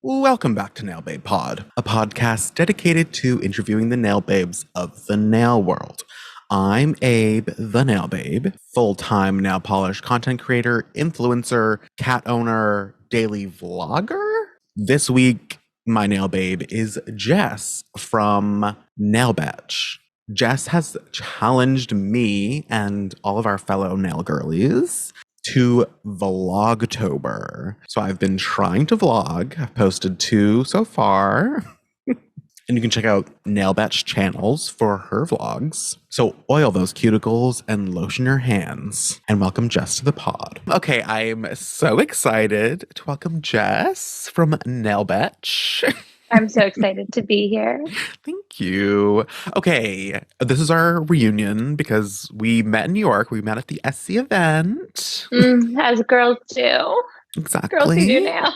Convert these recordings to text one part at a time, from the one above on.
Welcome back to Nail Babe Pod, a podcast dedicated to interviewing the nail babes of the nail world. I'm Abe, the Nail Babe, full-time nail polish content creator, influencer, cat owner, daily vlogger. This week, my nail babe is Jess from Nail Batch. Jess has challenged me and all of our fellow nail girlies to Vlogtober. So I've been trying to vlog. I've posted 2 so far. And you can check out Nail Batch channels for her vlogs. So oil those cuticles and lotion your hands. And welcome Jess to the pod. Okay, I'm so excited to welcome Jess from Nail Batch. I'm so excited to be here. Thank you. Okay, this is our reunion because we met in New York. We met at the Essie event. As girls do. Exactly. Girls who do nails.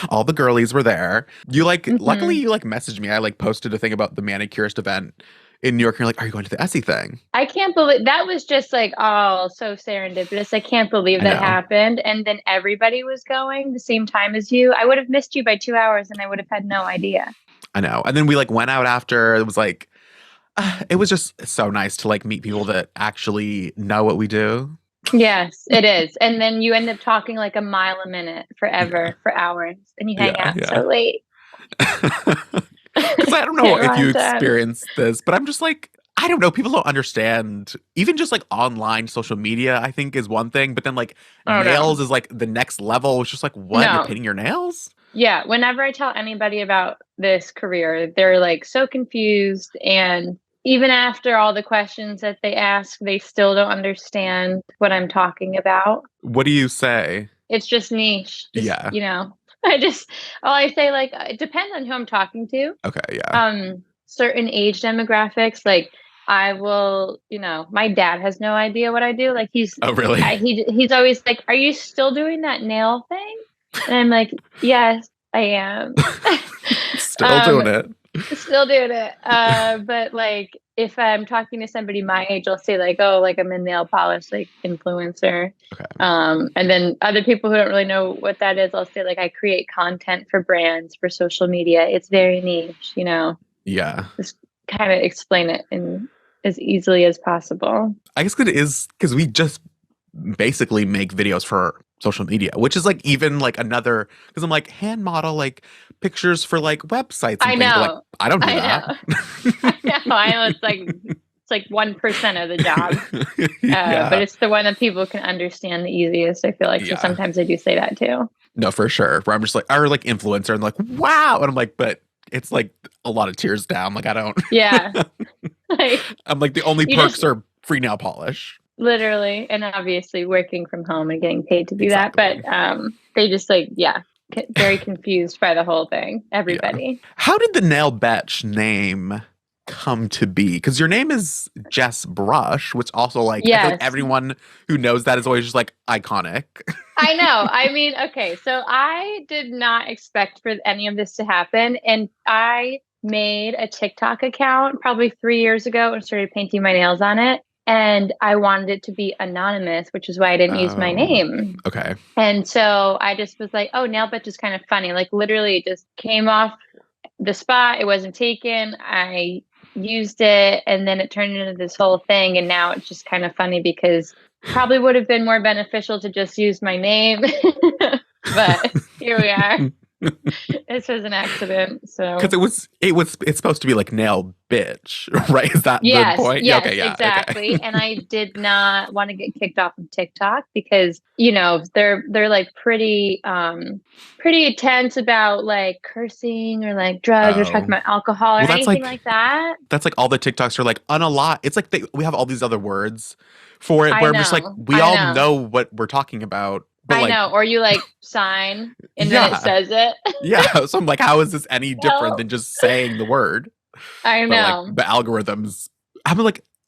All the girlies were there. You luckily you messaged me. I posted a thing about the manicurist event in New York. And you're like, are you going to the Essie thing? I can't believe that was just so serendipitous. I can't believe that happened. And then everybody was going the same time as you. I would have missed you by 2 hours and I would have had no idea. I know. And then we went out after. It was it was just so nice to meet people that actually know what we do. Yes, it is. And then you end up talking a mile a minute forever for hours and you hang out so late. Because I don't know if you experienced this, but I'm just I don't know. People don't understand. Even just online social media, I think is one thing. But then nails is the next level. It's just what? No. You're painting your nails? Yeah. Whenever I tell anybody about this career, they're so confused. And even after all the questions that they ask, they still don't understand what I'm talking about. What do you say? It's just niche. I say it depends on who I'm talking to. Okay, yeah. Certain age demographics, I will, my dad has no idea what I do. Oh, really? He's always like, "Are you still doing that nail thing?" And I'm like, "Yes, I am." Still doing it. Still doing it. But if I'm talking to somebody my age, I'll say I'm a nail polish influencer. Okay. And then other people who don't really know what that is, I'll say I create content for brands for social media. It's very niche, Yeah. Just kind of explain it in as easily as possible. I guess it is because we just basically make videos for social media, which is even another, because I'm hand model pictures for websites and I know. Things, but, I don't do that. I know it's 1% of the job. But it's the one that people can understand the easiest, I feel so sometimes I do say that too. No, for sure. Where I'm just our influencer and wow, and I'm but it's a lot of tears down. I don't. Yeah. I'm the only perks are free nail polish. Literally, and obviously working from home and getting paid to do that. But they just very confused by the whole thing. Everybody. Yeah. How did the Nail Batch name come to be? Because your name is Jess Brush, which also I feel everyone who knows that is always just iconic. I know. I mean, okay, so I did not expect for any of this to happen, and I made a TikTok account probably 3 years ago and started painting my nails on it. And I wanted it to be anonymous, which is why I didn't use my name. Okay. And so I just was Nail Batch is kind of funny. Literally it just came off the spot. It wasn't taken. I used it and then it turned into this whole thing. And now it's just kind of funny because probably would have been more beneficial to just use my name. But here we are. This was an accident. So because it's supposed to be nail bitch, right? Is that the point? Yes, okay, yeah, exactly. Okay. And I did not want to get kicked off of TikTok because they're pretty intense about cursing or drugs or talking about alcohol or anything like that. That's all the TikToks are unalot. It's we have all these other words for it where I'm just we all know what we're talking about. But I know, or you sign and then it says it. Yeah, so I'm how is this any different than just saying the word? I know. But the algorithms, I'm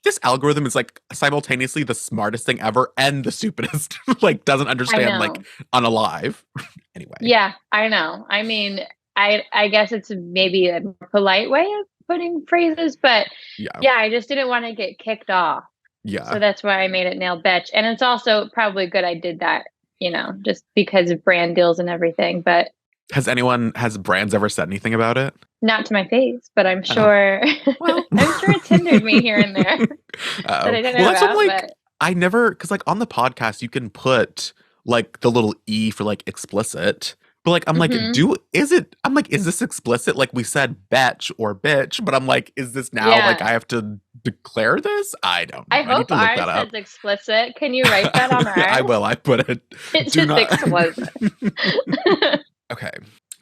this algorithm is simultaneously the smartest thing ever and the stupidest. Doesn't understand unalive. Anyway. Yeah, I know. I mean, I guess it's maybe a more polite way of putting phrases, but I just didn't want to get kicked off. Yeah. So that's why I made it Nail Batch. And it's also probably good I did that just because of brand deals and everything. But Has brands ever said anything about it? not to my face, but I'm Oh, sure well. I'm sure it's hindered me here and there that Uh-oh. I don't Well, know that's what I'm about. like. But I never, because like on the podcast, you can put like the little E for like explicit. But like, I'm like, mhm. I'm like, is this explicit? Like we said betch or bitch, but I'm like, is this now like Yeah. I have to declare this? I don't know. I I need hope to look ours that says up. explicit. Can you write that on I ours? will. I put it. It's Do just not. explicit. Okay.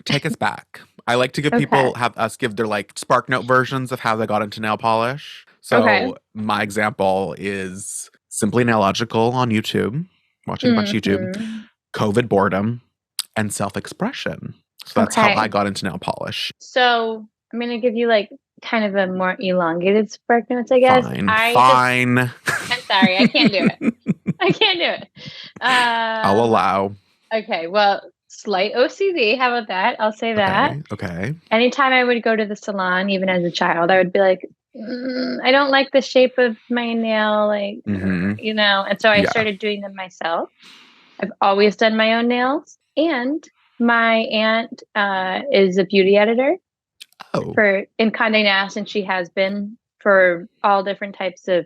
Take us back. I like to give Okay. people have us give their like Spark Note versions of how they got into nail polish. Okay. So my example is simply nailogical on YouTube, watching a bunch of YouTube, Hmm. COVID boredom, and self-expression. So that's how I Okay. got into nail polish. So I'm gonna give you like kind of a more elongated spark notes, I guess. Fine. Fine. I'm sorry, I can't do it. I can't do it. I'll allow. Okay, well, slight OCD. How about that? I'll say that. Okay. Okay. Anytime I would go to the salon, even as a child, I would be like, I don't like the shape of my nail, like, Mm-hmm. and so I Yeah. started doing them myself. I've always done my own nails. And my aunt is a beauty editor Oh. in Condé Nast, and she has been for all different types of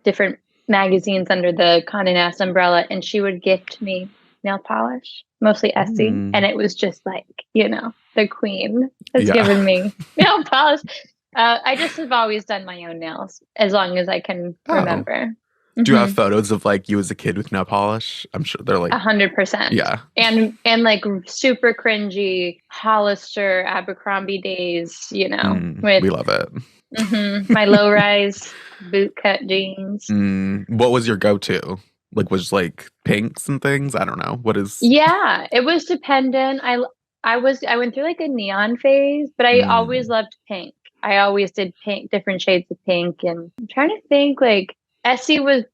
different magazines under the Condé Nast umbrella. And she would gift me nail polish, mostly Essie, and Mm. it was just like the queen has Yeah. given me nail polish. I just have always done my own nails as long as I can Oh. remember. Do you have Mm-hmm. photos of like you as a kid with nail polish? I'm sure they're like 100%. yeah. And like super cringy Hollister Abercrombie days, with We love it. my low rise boot cut jeans. What was your go-to? Like was like pinks and things? I don't know. What is Yeah, it was dependent. I went through like a neon phase, but I always mm, loved pink. I always did pink, different shades of pink, and I'm trying to think like Essie was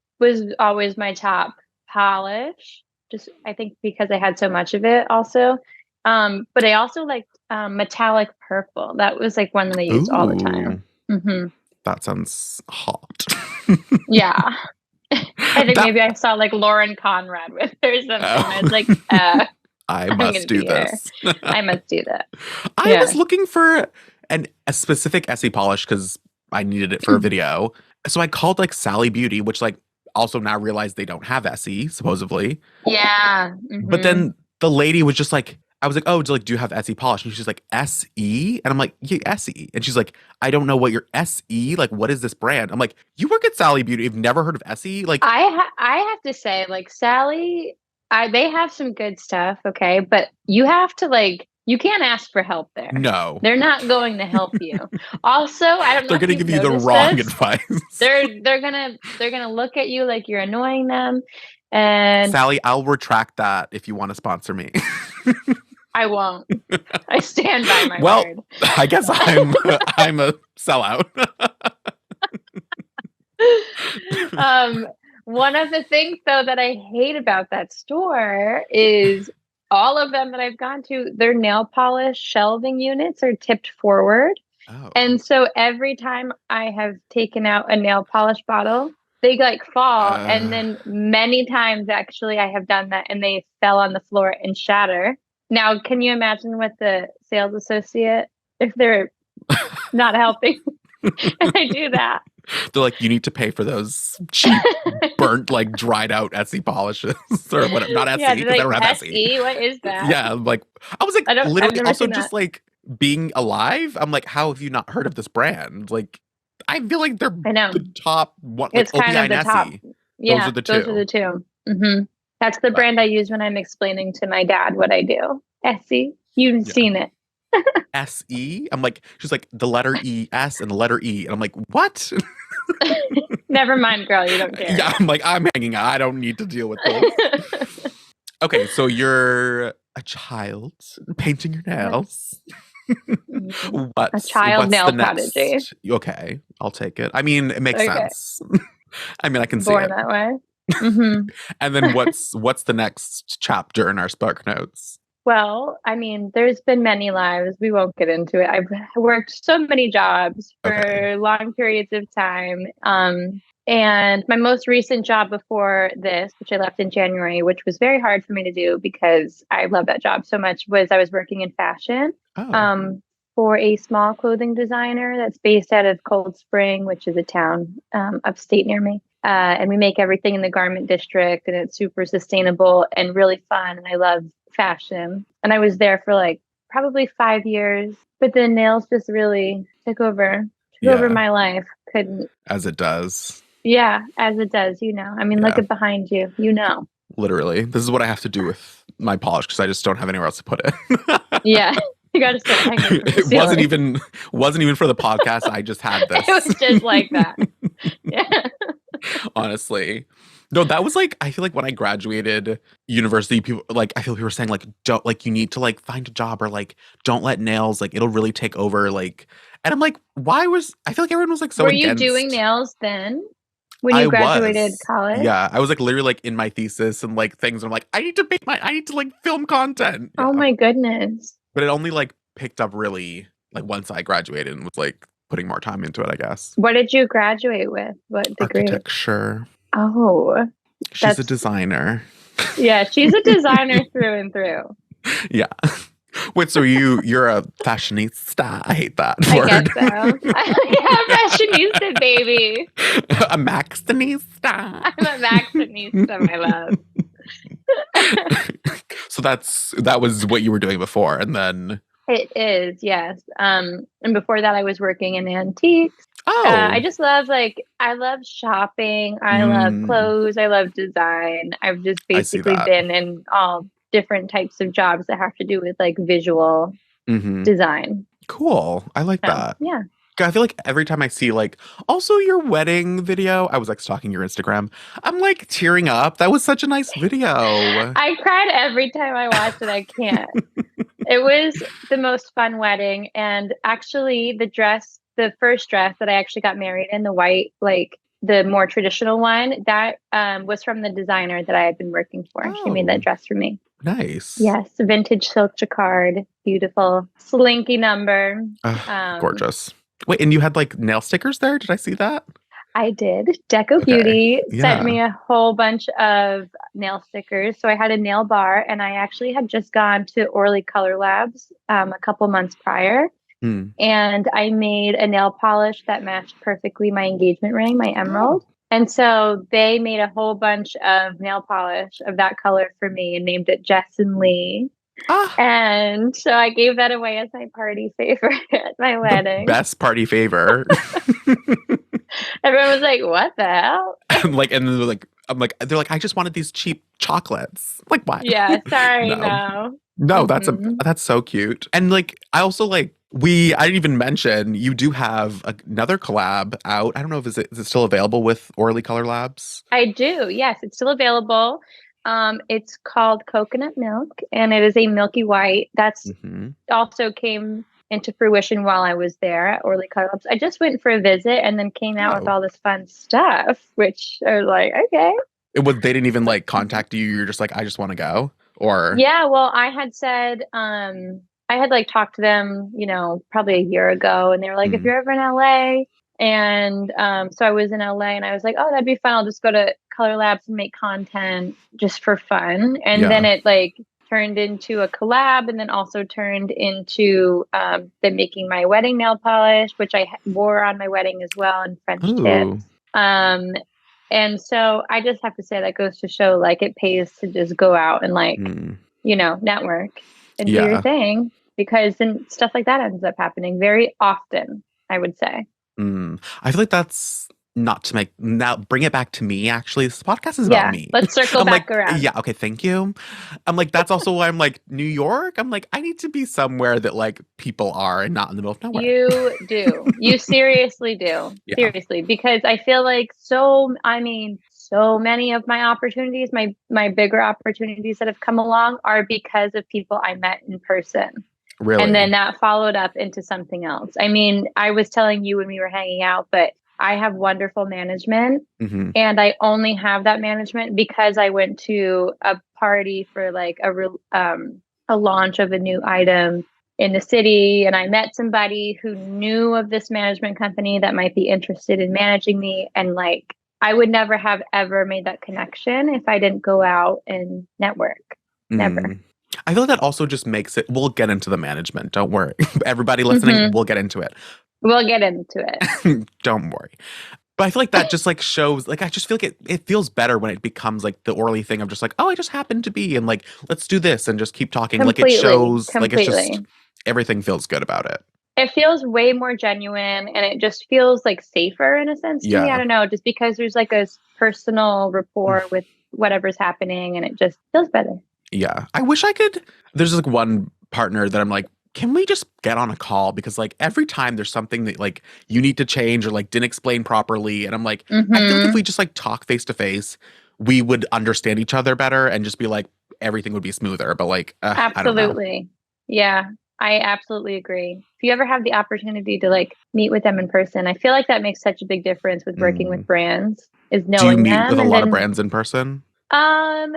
always my top polish. Just I think because I had so much of it also. But I also liked metallic purple. That was like one that I used all the time. ooh, Hmm. that sounds hot. Yeah. I think That maybe I saw like Lauren Conrad with her or something. I was like, oh, I I'm gonna must do be her. this. I must do that. I was Yeah. looking for a specific Essie polish because I needed it for a video. So I called like Sally Beauty, which like also now realized they don't have Essie, supposedly. Yeah. But Hmm. then the lady was just like, I was like, oh, do you have Essie polish? And she's like, SE? And I'm like, yeah, Essie. And she's like, I don't know what your SE, like, what is this brand? I'm like, you work at Sally Beauty. You've never heard of Essie? Like, I have to say, like Sally, they have some good stuff, okay, but you have to you can't ask for help there. no. They're not going to help you. Also, I don't know They're if gonna you've give you the noticed wrong this. advice. They're gonna look at you like you're annoying them, and Sally, I'll retract that if you want to sponsor me. I won't. I stand by my Well, word. I guess I'm a sellout. um, One of the things though that I hate about that store is all of them that I've gone to, their nail polish shelving units are tipped forward. Oh. And so every time I have taken out a nail polish bottle, they like fall. And Uh, then many times actually I have done that and they fell on the floor and shatter. Now, can you imagine what the sales associate, if they're not helping and I do that? they're like, you need to pay for those cheap, burnt, like dried out Essie polishes or whatever. Not Yeah, Essie they're because I like don't have Essie. SE. What is that? Yeah, like I was like I've literally never also seen just that. like being alive. I'm like, how have you not heard of this brand? Like, I feel like they're I know. the top one, like It's kind OPI of and the top. Essie. Those are Yeah, the those are two. the 2. That's the But brand I use when I'm explaining to my dad what I do. SE. You've yeah. seen it. SE. I'm like, she's like the letter E, S, and the letter E. And I'm like, what? Never mind, girl. You don't care. Yeah, I'm like, I'm hanging out. I don't need to deal with this. Okay, so you're a child painting your nails. A what's child what's the nail prodigy. next? Okay, I'll take it. I mean, it makes Okay. sense. I mean, I can see Born it. that way. Hmm. And then what's the next chapter in our Spark Notes? Well, I mean, there's been many lives. We won't get into it. I've worked so many jobs Okay. for long periods of time. And my most recent job before this, which I left in January, which was very hard for me to do because I love that job so much, was I was working in fashion Oh, um, for a small clothing designer that's based out of Cold Spring, which is a town upstate near me. And we make everything in the garment district, and it's super sustainable and really fun. And I love fashion. And I was there for like probably 5 years, but the nails just really took over yeah, my life. Couldn't. as it does. Yeah, as it does, I mean, look Yeah, at behind you. literally. This is what I have to do with my polish because I just don't have anywhere else to put it. Yeah, you got to start hanging from the It wasn't ceiling. even for the podcast. I just had It this. was just like that. Yeah. Honestly. No, that was like I feel like when I graduated university, people like I feel people were saying like don't like you need to like find a job or like don't let nails like it'll really take over like and I'm like, why was I feel like everyone was like so Were you doing against. nails then when I you graduated was. college? Yeah. I was like literally like in my thesis and like things. And I'm like, I need to like film content. Oh Yeah. my goodness. But it only like picked up really like once I graduated and was like putting more time into it, I guess. What did you graduate with? What degree? Architecture. Oh, She's a that's, designer. yeah, she's a designer through and through. Yeah. Wait, so you're a fashionista? I hate that I guess word. so. Yeah, fashionista, baby. A maxinista. I'm a Maxinista, my love. So that was what you were doing before, and then It is, yes. And before that, I was working in antiques. I oh, just love I love shopping. I love mm, clothes. I love design. I've just I see basically that. been in all different types of jobs that have to do with like visual Hmm. design. Cool. I like So that. yeah, I feel like every time I see like also your wedding video, I was like stalking your Instagram. I'm like tearing up. That was such a nice video. I cried every time I watched it. I can't. It was the most fun wedding, and actually, the first dress that I actually got married in, the white, like the more traditional one, that was from the designer that I had been working for. She made that Oh, dress for me. nice. Yes, vintage silk jacquard, beautiful, slinky number. Um, Gorgeous. Wait, and you had like nail stickers there? Did I see that? I did. Deco Okay. Beauty sent Yeah. me a whole bunch of nail stickers. So I had a nail bar, and I actually had just gone to Orly Color Labs a couple months prior. Hmm. And I made a nail polish that matched perfectly my engagement ring, my Oh. emerald. And so they made a whole bunch of nail polish of that color for me and named it Jess and Lee. Ah, And so I gave that away as my party favor at my the wedding. best party favor. Everyone was like, "What the hell?" Like, and then they're like, I just wanted these cheap chocolates. Like, what? Yeah, sorry, No. no. No, Mhm. that's so cute. And like I also like I didn't even mention you do have another collab out. I don't know if is it still available with Orly Color Labs? I do. Yes, it's still available. It's called Coconut Milk, and it is a milky white. That's Hmm. also came into fruition while I was there at Orly Collabs. I just went for a visit and then came out with Oh. all this fun stuff, which I was like, okay. They didn't even like contact you. You're just like, I just want to go. Or Yeah, well, I had said, I had like talked to them, probably a year ago, and they were like, if mm, you're ever in LA, and so I was in LA, and I was like, oh, that'd be fun. I'll just go to Color Labs and make content just for fun. And then yeah. it like turned into a collab, and then also turned into them making my wedding nail polish, which I wore on my wedding as well, and French tips. Ooh. Um, and so I just have to say that goes to show like it pays to just go out and like, Mm, network and do your yeah. thing, because then stuff like that ends up happening very often, I would say. I feel like that's not to make now bring it back to me. Actually, this podcast is about Yeah, me. let's circle I'm like, back around. yeah, okay, thank you. I'm like, that's also why I'm like New York. I'm like, I need to be somewhere that like people are and not in the middle of nowhere. You do. You seriously do. Yeah. Seriously, because I feel like so many of my opportunities, my bigger opportunities that have come along are because of people I met in person. And then Really. that followed up into something else. I mean, I was telling you when we were hanging out, but I have wonderful management, Hmm. and I only have that management because I went to a party for like a launch of a new item in the city, and I met somebody who knew of this management company that might be interested in managing me, and like I would never have ever made that connection if I didn't go out and network. Never. Mm. I feel like that also just makes it, we'll get into the management. Don't worry. Everybody listening, Hmm. we'll get into it. We'll get into it. Don't worry. But I feel like that just like shows, like, I just feel like it feels better when it becomes like the Orly thing of just like, oh, I just happened to be, and like, let's do this and just keep talking. Like, it Completely. shows, like, it's just, Completely. everything feels good about it. It feels way more genuine and it just feels like safer in a sense to me. I Yeah. don't know, just because there's like a personal rapport with whatever's happening and it just feels better. Yeah. I wish I could. There's like one partner that I'm like, can we just get on a call? Because like every time there's something that like you need to change or like didn't explain properly. And I'm like, I feel like if Hmm. we just like talk face to face, we would understand each other better and just be like, everything would be smoother. But like, I don't know. Absolutely. Yeah, I absolutely agree. If you ever have the opportunity to like meet with them in person, I feel like that makes such a big difference with working Mm. with brands, is Do you knowing meet with them. a And lot of then brands in person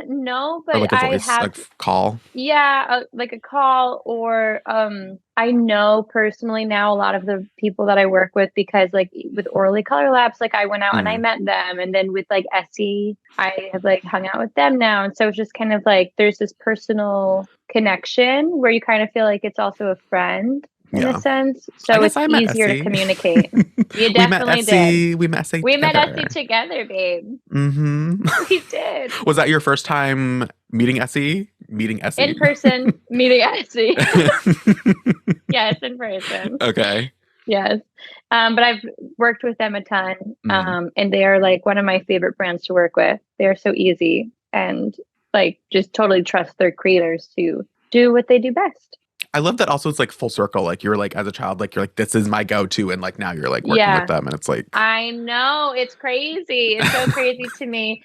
no, or but like a I voice have, like call? yeah, like a call, or I know personally now a lot of the people that I work with, because like with Orly Color Labs, like I went out and I Mm. met them, and then with like Essie, I have like hung out with them now, and so it's just kind of like there's this personal connection where you kind of feel like it's also a friend in a Yeah. sense, I so guess it's I met easier to Essie. communicate. You We met definitely did. Essie. We met Essie We met Essie together. together, babe. Hmm. We did. Was that your first time meeting Essie? Meeting In Essie. person meeting Essie. Yes, in person. Okay. Yes. But I've worked with them a ton. Mm. And they are like one of my favorite brands to work with. They're so easy and like just totally trust their creators to do what they do best. I love that also it's like full circle. Like you're like as a child, like you're like, this is my go-to. And like now you're like working with Yeah, them and it's like I know. It's crazy. It's so crazy to me.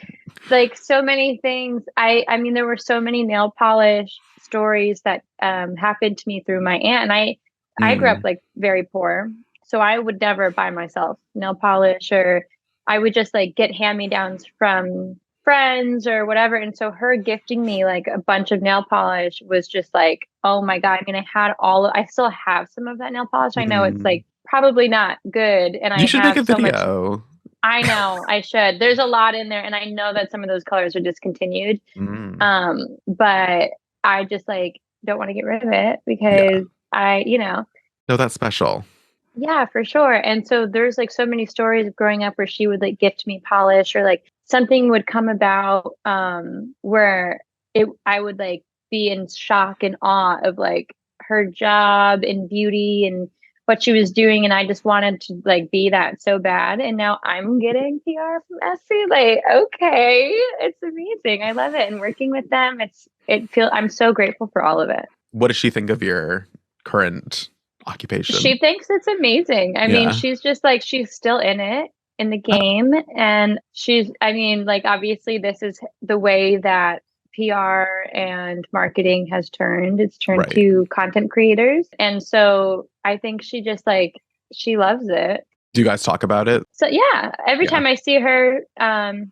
Like so many things. I mean, there were so many nail polish stories that happened to me through my aunt. And I grew up mm, like very poor. So I would never buy myself nail polish, or I would just like get hand-me-downs from friends or whatever. And so her gifting me like a bunch of nail polish was just like, oh my God. I mean, I still have some of that nail polish. I know it's mm. like probably not good. And You I should make have a so much. video. I know I should. There's a lot in there, and I know that some of those colors are discontinued. Mm. But I just like don't want to get rid of it Yeah. because No, that's special. yeah, for sure. And so there's like so many stories of growing up where she would like gift me polish, or like something would come about where it I would like be in shock and awe of like her job and beauty and what she was doing, and I just wanted to like be that so bad. And now I'm getting PR from Essie. Like, okay, it's amazing. I love it. And working with them, I'm so grateful for all of it. What does she think of your current occupation? She thinks it's amazing. I mean, Yeah. she's just like, she's still in it, in the game. And I mean, like, obviously, this is the way that PR and marketing has turned. It's turned Right. to content creators. And so I think she just like, she loves it. Do you guys talk about it? So yeah, every Yeah. time I see her,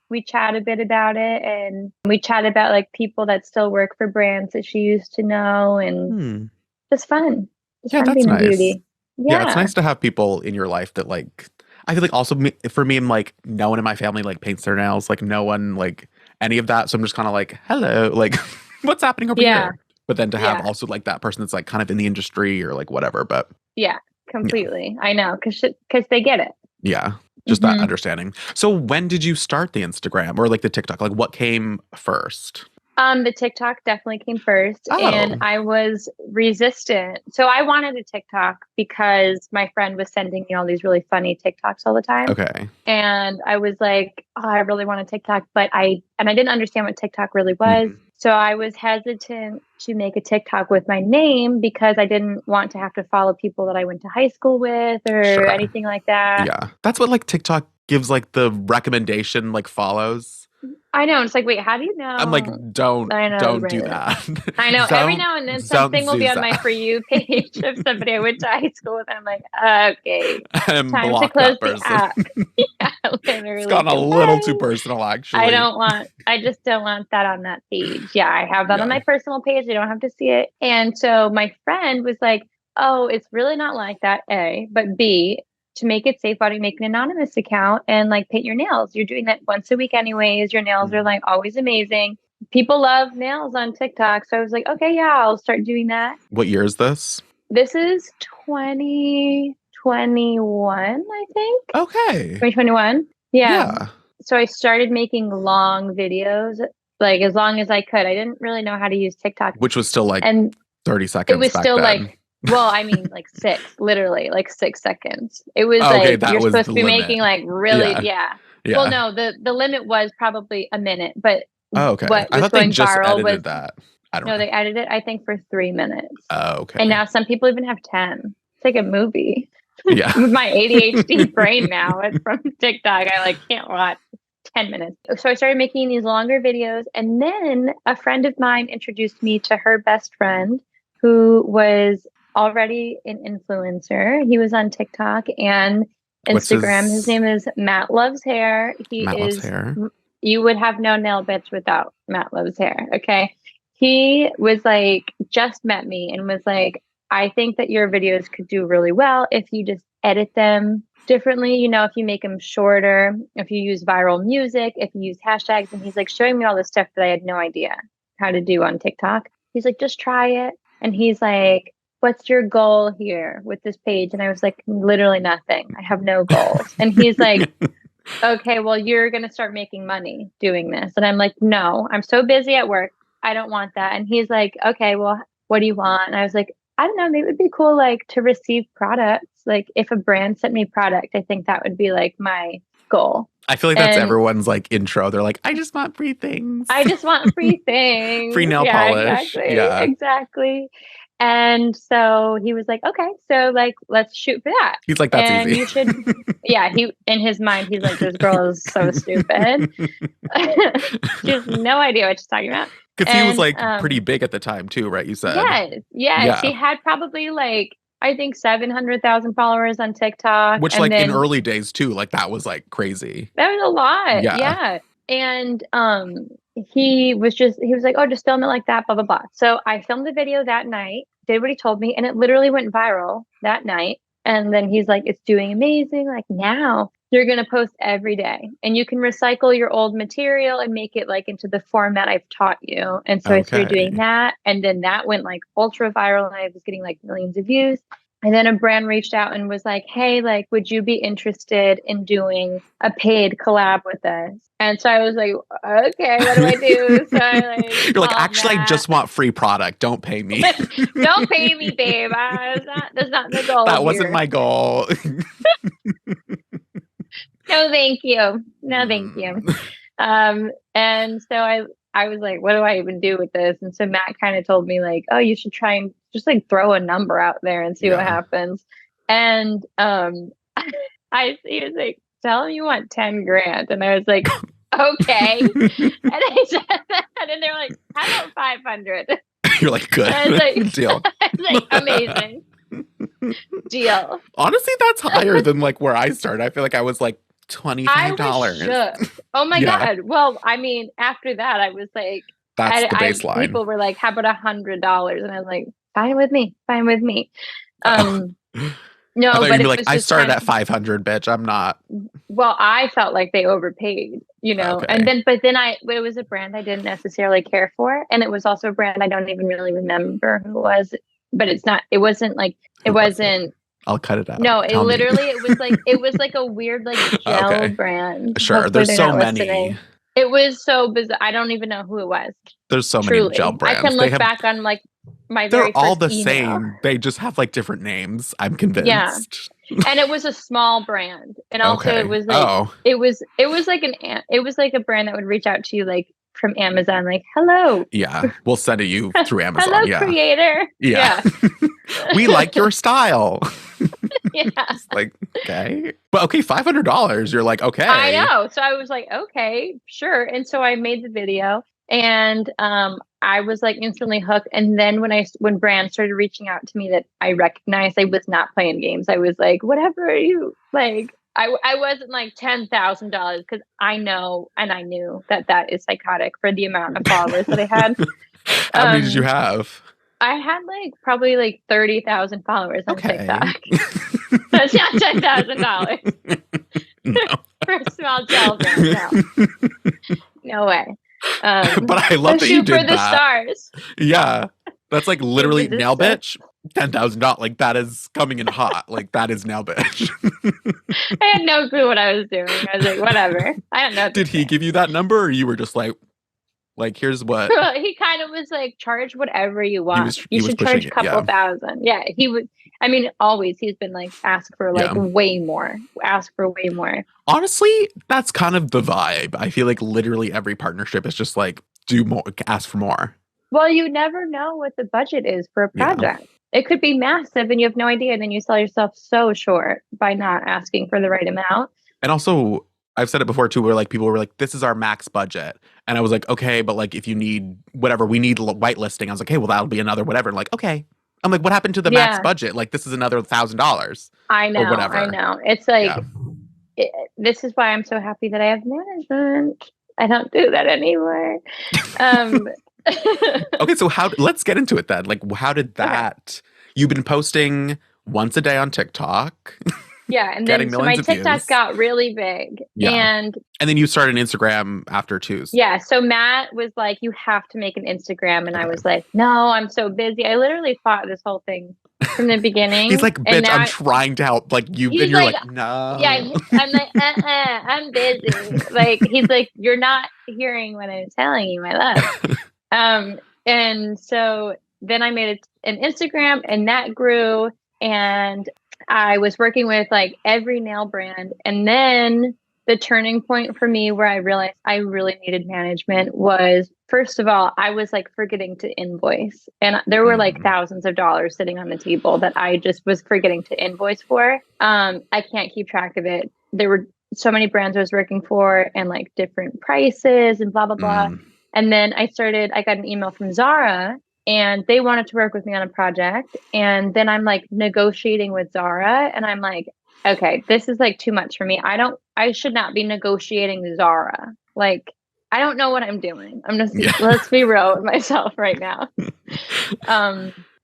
we chat a bit about it, and we chat about like people that still work for brands that she used to know, and Hmm. just fun. Just Yeah, fun that's being in nice. beauty. Yeah, it's Yeah. nice to have people in your life that like I feel like also for me I'm like no one in my family like paints their nails, like no one like any of that, so I'm just kind of like hello, like what's happening over Yeah. here? But then to have Yeah. also like that person that's like kind of in the industry or like whatever, but Yeah. yeah. Completely. I know, because they get it. Yeah, just that Hmm. understanding. So when did you start the Instagram or like the TikTok? Like what came first? The TikTok definitely came first, and Oh, I was resistant. So I wanted a TikTok because my friend was sending me all these really funny TikToks all the time. okay. And I was like, oh, I really want a TikTok, but I didn't understand what TikTok really was. Mhm. So I was hesitant to make a TikTok with my name because I didn't want to have to follow people that I went to high school with or Sure. anything like that. Yeah. That's what like TikTok gives like the recommendation like follows. I know. It's like, wait, how do you I'm like, know? don't I know, don't do right? that. I know. Every don't now and then don't something will do be on my that. For You page of somebody I went to high school with. And I'm like, okay, And time to block close that the person. app. Yeah, It's literally. gotten a little too Goodbye. personal actually. I just don't want that on that page. Yeah, I have that on Yeah. my personal page. I don't have to see it. And so my friend was like, oh, it's really not like that, A, but B, to make it safe, why don't you make an anonymous account and like paint your nails? You're doing that once a week anyways. Your nails are like always amazing. People love nails on TikTok. So I was like, okay, yeah, I'll start doing that. What year is this? This is 2021, I think. Okay. 2021. Yeah. So I started making long videos, like as long as I could. I didn't really know how to use TikTok. Which was still like and 30 seconds it was back still then. like, well, I mean, like literally like 6 seconds. It was Okay, like, that you're was supposed the to be limit. making like really, Yeah. Well, no, the limit was probably a minute, but Oh, okay. what I was thought they going just viral edited was, that. I don't no, know. they edited it, I think, for 3 minutes. Oh, okay. And now some people even have 10. It's like a movie. Yeah. With my ADHD brain now, it's from TikTok. I like can't watch 10 minutes. So I started making these longer videos. And then a friend of mine introduced me to her best friend who was already an influencer. He was on TikTok and Instagram. His name is Matt Loves Hair. Loves Hair. You would have no nail bits without Matt Loves Hair. Okay. He was like, just met me and was like, I think that your videos could do really well if you just edit them differently. You know, if you make them shorter, if you use viral music, if you use hashtags. And he's like showing me all this stuff that I had no idea how to do on TikTok. He's like, just try it. And he's like, what's your goal here with this page? And I was like, literally nothing. I have no goals. And he's like, okay, well, you're going to start making money doing this. And I'm like, no, I'm so busy at work. I don't want that. And he's like, okay, well, what do you want? And I was like, I don't know, maybe it'd be cool like to receive products. Like if a brand sent me product, I think that would be like my goal. I feel like that's everyone's like intro. They're like, I just want free things. I just want free things. Free nail polish. Exactly. Yeah. Exactly. And so he was like, okay, so like, let's shoot for that. He's like, that's easy. You should, he, in his mind, he's like, this girl is so stupid. She has no idea what she's talking about. Because he was like pretty big at the time too, right? You said. Yeah. She had probably like, I think 700,000 followers on TikTok. Which and like then, in early days too, like that was like crazy. That was a lot. Yeah. And he was like, oh, just film it like that, blah, blah, blah. So I filmed the video that night, did what he told me, and it literally went viral that night. And then he's like, it's doing amazing. Like now you're going to post every day and you can recycle your old material and make it like into the format I've taught you. And so I started doing that. And then that went like ultra viral and I was getting like millions of views. And then a brand reached out and was like, hey, like, would you be interested in doing a paid collab with us? And so I was like, okay, what do I do? So you're like, actually, I just want free product. Don't pay me. Don't pay me, babe. That's not the goal. That wasn't my goal. No, thank you. No, thank you. And so I was like, what do I even do with this? And so Matt kind of told me like, oh, you should try and just like throw a number out there and see what happens. And he was like, tell him you want 10 grand. And I was like, okay. And I said that, and they're like, how about 500? You're like, good. I was like, deal. I was like, amazing. Deal. Honestly, that's higher than like where I started. I feel like I was like $25. I was shook. Oh my God. Well, I mean, after that, I was like, that's the baseline. People were like, how about $100? And I was like, fine with me. Fine with me. No, but like, I started at 500, bitch. I'm not. Well, I felt like they overpaid, you know, and then it was a brand I didn't necessarily care for. And it was also a brand I don't even really remember who it was, but it wasn't. I'll cut it out. No, it was like a weird like gel brand. Sure. Hopefully there's so many. Listening. It was so bizarre. I don't even know who it was. There's so many gel brands. I can look back on like my very first They're all the email. same. They just have like different names. I'm convinced. Yeah. And it was a small brand. And also it was like it was like a brand that would reach out to you like from Amazon, like, hello. Yeah. We'll send it you through Amazon. Hello, creator. Yeah. We like your style. Yeah. Like, okay. But okay, $500. You're like, okay. I know. So I was like, okay, sure. And so I made the video and I was like instantly hooked. And then when brands started reaching out to me that I recognized I was not playing games, I was like, whatever are you like? I wasn't like $10,000 because I know and I knew that is psychotic for the amount of followers that I had. How many did you have? I had like probably like 30,000 followers on TikTok. That's not $10,000 No. for a small gel brand. No, no way. But I love that you shoot for did the that. stars. Yeah. That's like literally Shoot for the nail stars. bitch. $10,000. Like that is coming in hot. Like that is nail bitch. I had no clue what I was doing. I was like, whatever. I don't know. Did he give you that number, or you were just like here's what He kind of was like, charge whatever you want. he You was should pushing charge a it? couple Yeah. thousand. Yeah, he would. I mean, always he's been like, ask for like Yeah. way more. Ask for way more. Honestly, that's kind of the vibe. I feel like literally every partnership is just like do more, ask for more. Well, you never know what the budget is for a Yeah. project. It could be massive and you have no idea, and then you sell yourself so short by not asking for the right amount. And also, I've said it before too, where like people were like, "This is our max budget," and I was like, "Okay, but like if you need whatever, we need whitelisting." I was like, "Hey, well that'll be another whatever." And like, okay, I'm like, "What happened to the max Yeah, budget? Like this is another $1,000 I or know. whatever." I know. It's like, Yeah. this is why I'm so happy that I have management. I don't do that anymore. Um, Okay, so let's get into it then. Like, how did okay. that? You've been posting once a day on TikTok. Yeah, and Getting then so my millions of TikTok views. got really big. Yeah. And then you started an Instagram after too. yeah, so Matt was like, you have to make an Instagram. And I Okay. was like, no, I'm so busy. I literally fought this whole thing from the beginning. He's like, And bitch, now I'm trying to help. Like you, he's and you're like, like, no. yeah, I'm like, I'm busy. Like, he's like, you're not hearing what I'm telling you, my love. And so then I made an Instagram, and that grew, and I was working with like every nail brand. And then the turning point for me where I realized I really needed management was, first of all, I was like forgetting to invoice. And there were like thousands of dollars sitting on the table that I just was forgetting to invoice for. I can't keep track of it. There were so many brands I was working for, and like different prices and blah, blah, blah. And then I got an email from Zara, and they wanted to work with me on a project. And then I'm like negotiating with Zara, and I'm like, okay, this is like too much for me. I should not be negotiating Zara. Like, I don't know what I'm doing. Let's be real with myself right now.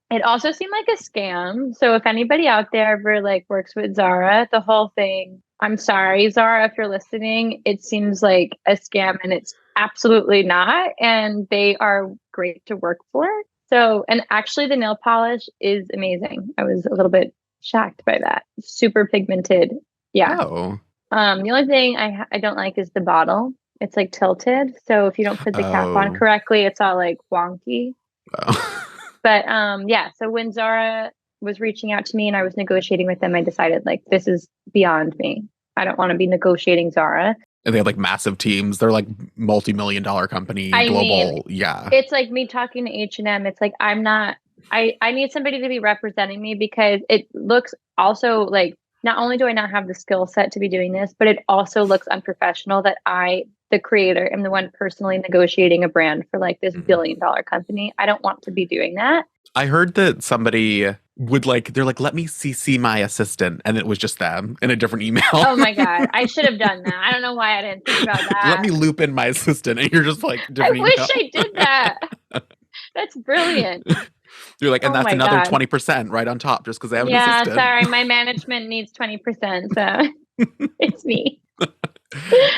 It also seemed like a scam. So if anybody out there ever like works with Zara, the whole thing, I'm sorry, Zara, if you're listening, it seems like a scam, and it's absolutely not. And they are great to work for. So, and actually the nail polish is amazing. I was a little bit shocked by that. Super pigmented. Yeah. Oh. The only thing I don't like is the bottle. It's like tilted. So if you don't put the cap on correctly, it's all like wonky. Oh. But yeah, so when Zara was reaching out to me and I was negotiating with them, I decided like, this is beyond me. I don't want to be negotiating Zara. And they have like massive teams. They're like multi-million-dollar company, global. Yeah. It's like me talking to H&M. It's like, I need somebody to be representing me, because it looks also like, not only do I not have the skill set to be doing this, but it also looks unprofessional that I, the creator, am the one personally negotiating a brand for like this billion-dollar company. I don't want to be doing that. I heard that somebody would like, they're like, let me CC my assistant. And it was just them in a different email. Oh my God. I should have done that. I don't know why I didn't think about that. Let me loop in my assistant. And you're just like, different wish I did that. That's brilliant. You're like, and that's another God. 20% right on top just because they have an assistant. Yeah, sorry. My management needs 20%. So it's me.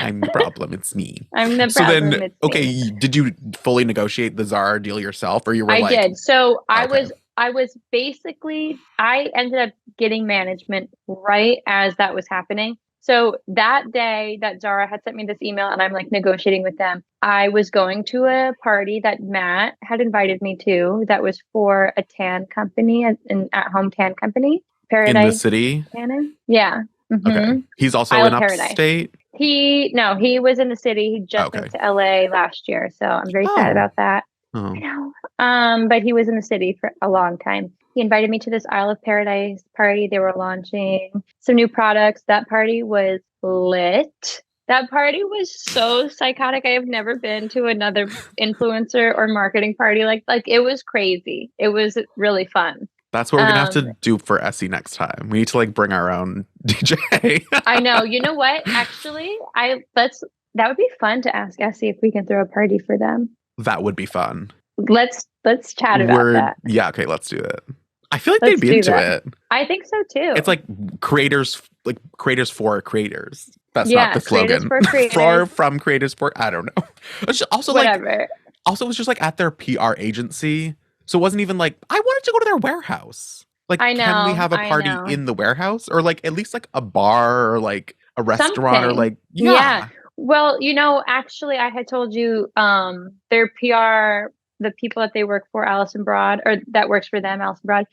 I'm the problem. It's me. I'm the problem. So then, it's okay, me. did you fully negotiate the Zara deal yourself, or you were I did. So I was basically, I ended up getting management right as that was happening. So that day that Zara had sent me this email and I'm like negotiating with them, I was going to a party that Matt had invited me to that was for a tan company, an at-home tan company. Paradise. In the city? Tanning? Yeah. Mm-hmm. Okay. He's also in upstate? He was in the city. He just moved to LA last year. So I'm very sad about that. Oh. I know. But he was in the city for a long time. He invited me to this Isle of Paradise party. They were launching some new products. That party was lit. That party was so psychotic. I have never been to another influencer or marketing party like it was crazy. It was really fun. That's what we're gonna have to do for Essie next time. We need to like bring our own DJ. I know. You know what? Actually, that would be fun to ask Essie if we can throw a party for them. That would be fun. Let's chat about that. Yeah, okay, let's do it. I feel like they'd be into it. I think so too. It's like creators for creators. That's not the Creators slogan. for creators. From creators for, I don't know. It's just also Whatever. also it was just like at their PR agency. So it wasn't even like, I wanted to go to their warehouse. Like, I can we know. have a I party know. in the warehouse? Or like at least like a bar or like a restaurant or Something. like, Yeah. yeah. Well, actually I had told you their PR, the people that they work for, Allison Broad, or that works for them, Allison Broad,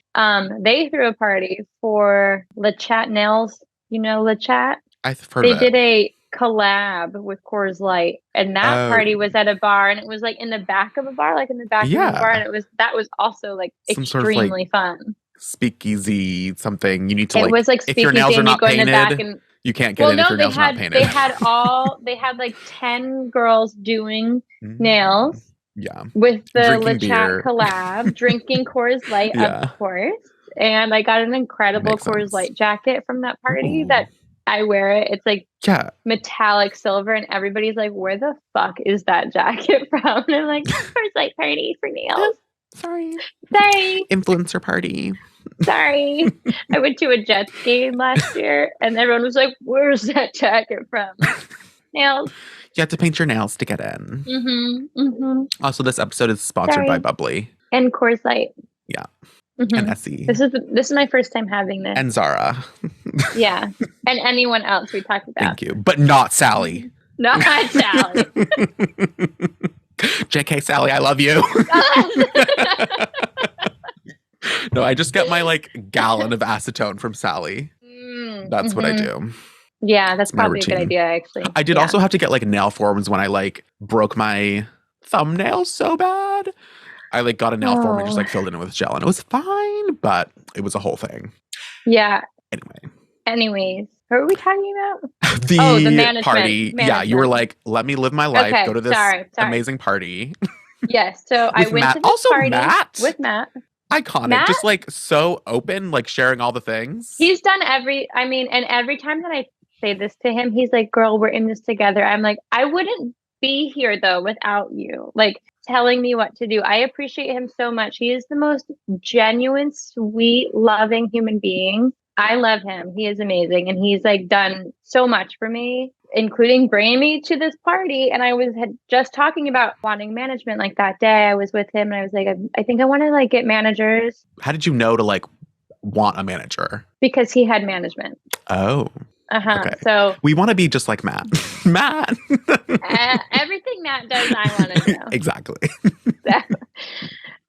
they threw a party for Le Chat Nails. You know Le Chat? I've heard They of it. did a collab with Coors Light, and that Oh, party was at a bar, and it was like in the back of a bar, like in the back room of a bar, yeah. and that was also like Some sort of like extremely fun. speakeasy something. You need to It like, was like if your speakeasy, nails are and you not go in the back, painted, and you can't get well, in if no, your nails are not painted. they had like 10 girls doing Mm, nails yeah. with the Le Drinking Chat beer. collab, drinking Coors Light, of Yeah. course. And I got an incredible Makes Coors sense. Light jacket from that party Ooh. that I wear it. It's like Yeah. metallic silver, and everybody's like, where the fuck is that jacket from? And I'm like, Coors Light party for nails. Sorry. Sorry. Influencer party. Sorry. I went to a Jets game last year, and everyone was like, where's that jacket from? Nails. You have to paint your nails to get in. Mm-hmm. Mm-hmm. Also, this episode is sponsored by Sorry. Bubbly. And Coors Light. Yeah. Mm-hmm. And Essie. This is my first time having this. And Zara. Yeah. And anyone else we talked about. Thank you. But not Sally. Not Sally. JK Sally, I love you. No, I just get my like gallon of acetone from Sally. That's what I do. Yeah, that's It's my probably a good routine. idea, actually. I did also have to get like nail forms when I like broke my thumbnail so bad. I like got a nail form and just like filled it in with gel, and it was fine, but it was a whole thing. Yeah. Anyways, what were we talking about? the management. party. Yeah, you were like, let me live my life. Okay, go to this sorry. amazing party. Yes, so I went to this party with Matt. Iconic. Matt? Just like so open, like sharing all the things. He's done every time that I say this to him, he's like, girl, we're in this together. I'm like, I wouldn't be here though without you, like telling me what to do. I appreciate him so much. He is the most genuine, sweet, loving human being. I love him. He is amazing. And he's like done so much for me, including bringing me to this party. And I had just talking about wanting management. Like that day I was with him and I was like, I think I want to like get managers. How did you know to like want a manager? Because he had management. Oh. Uh-huh. Okay. So we want to be just like Matt. Matt. Everything Matt does, I want to do. Exactly.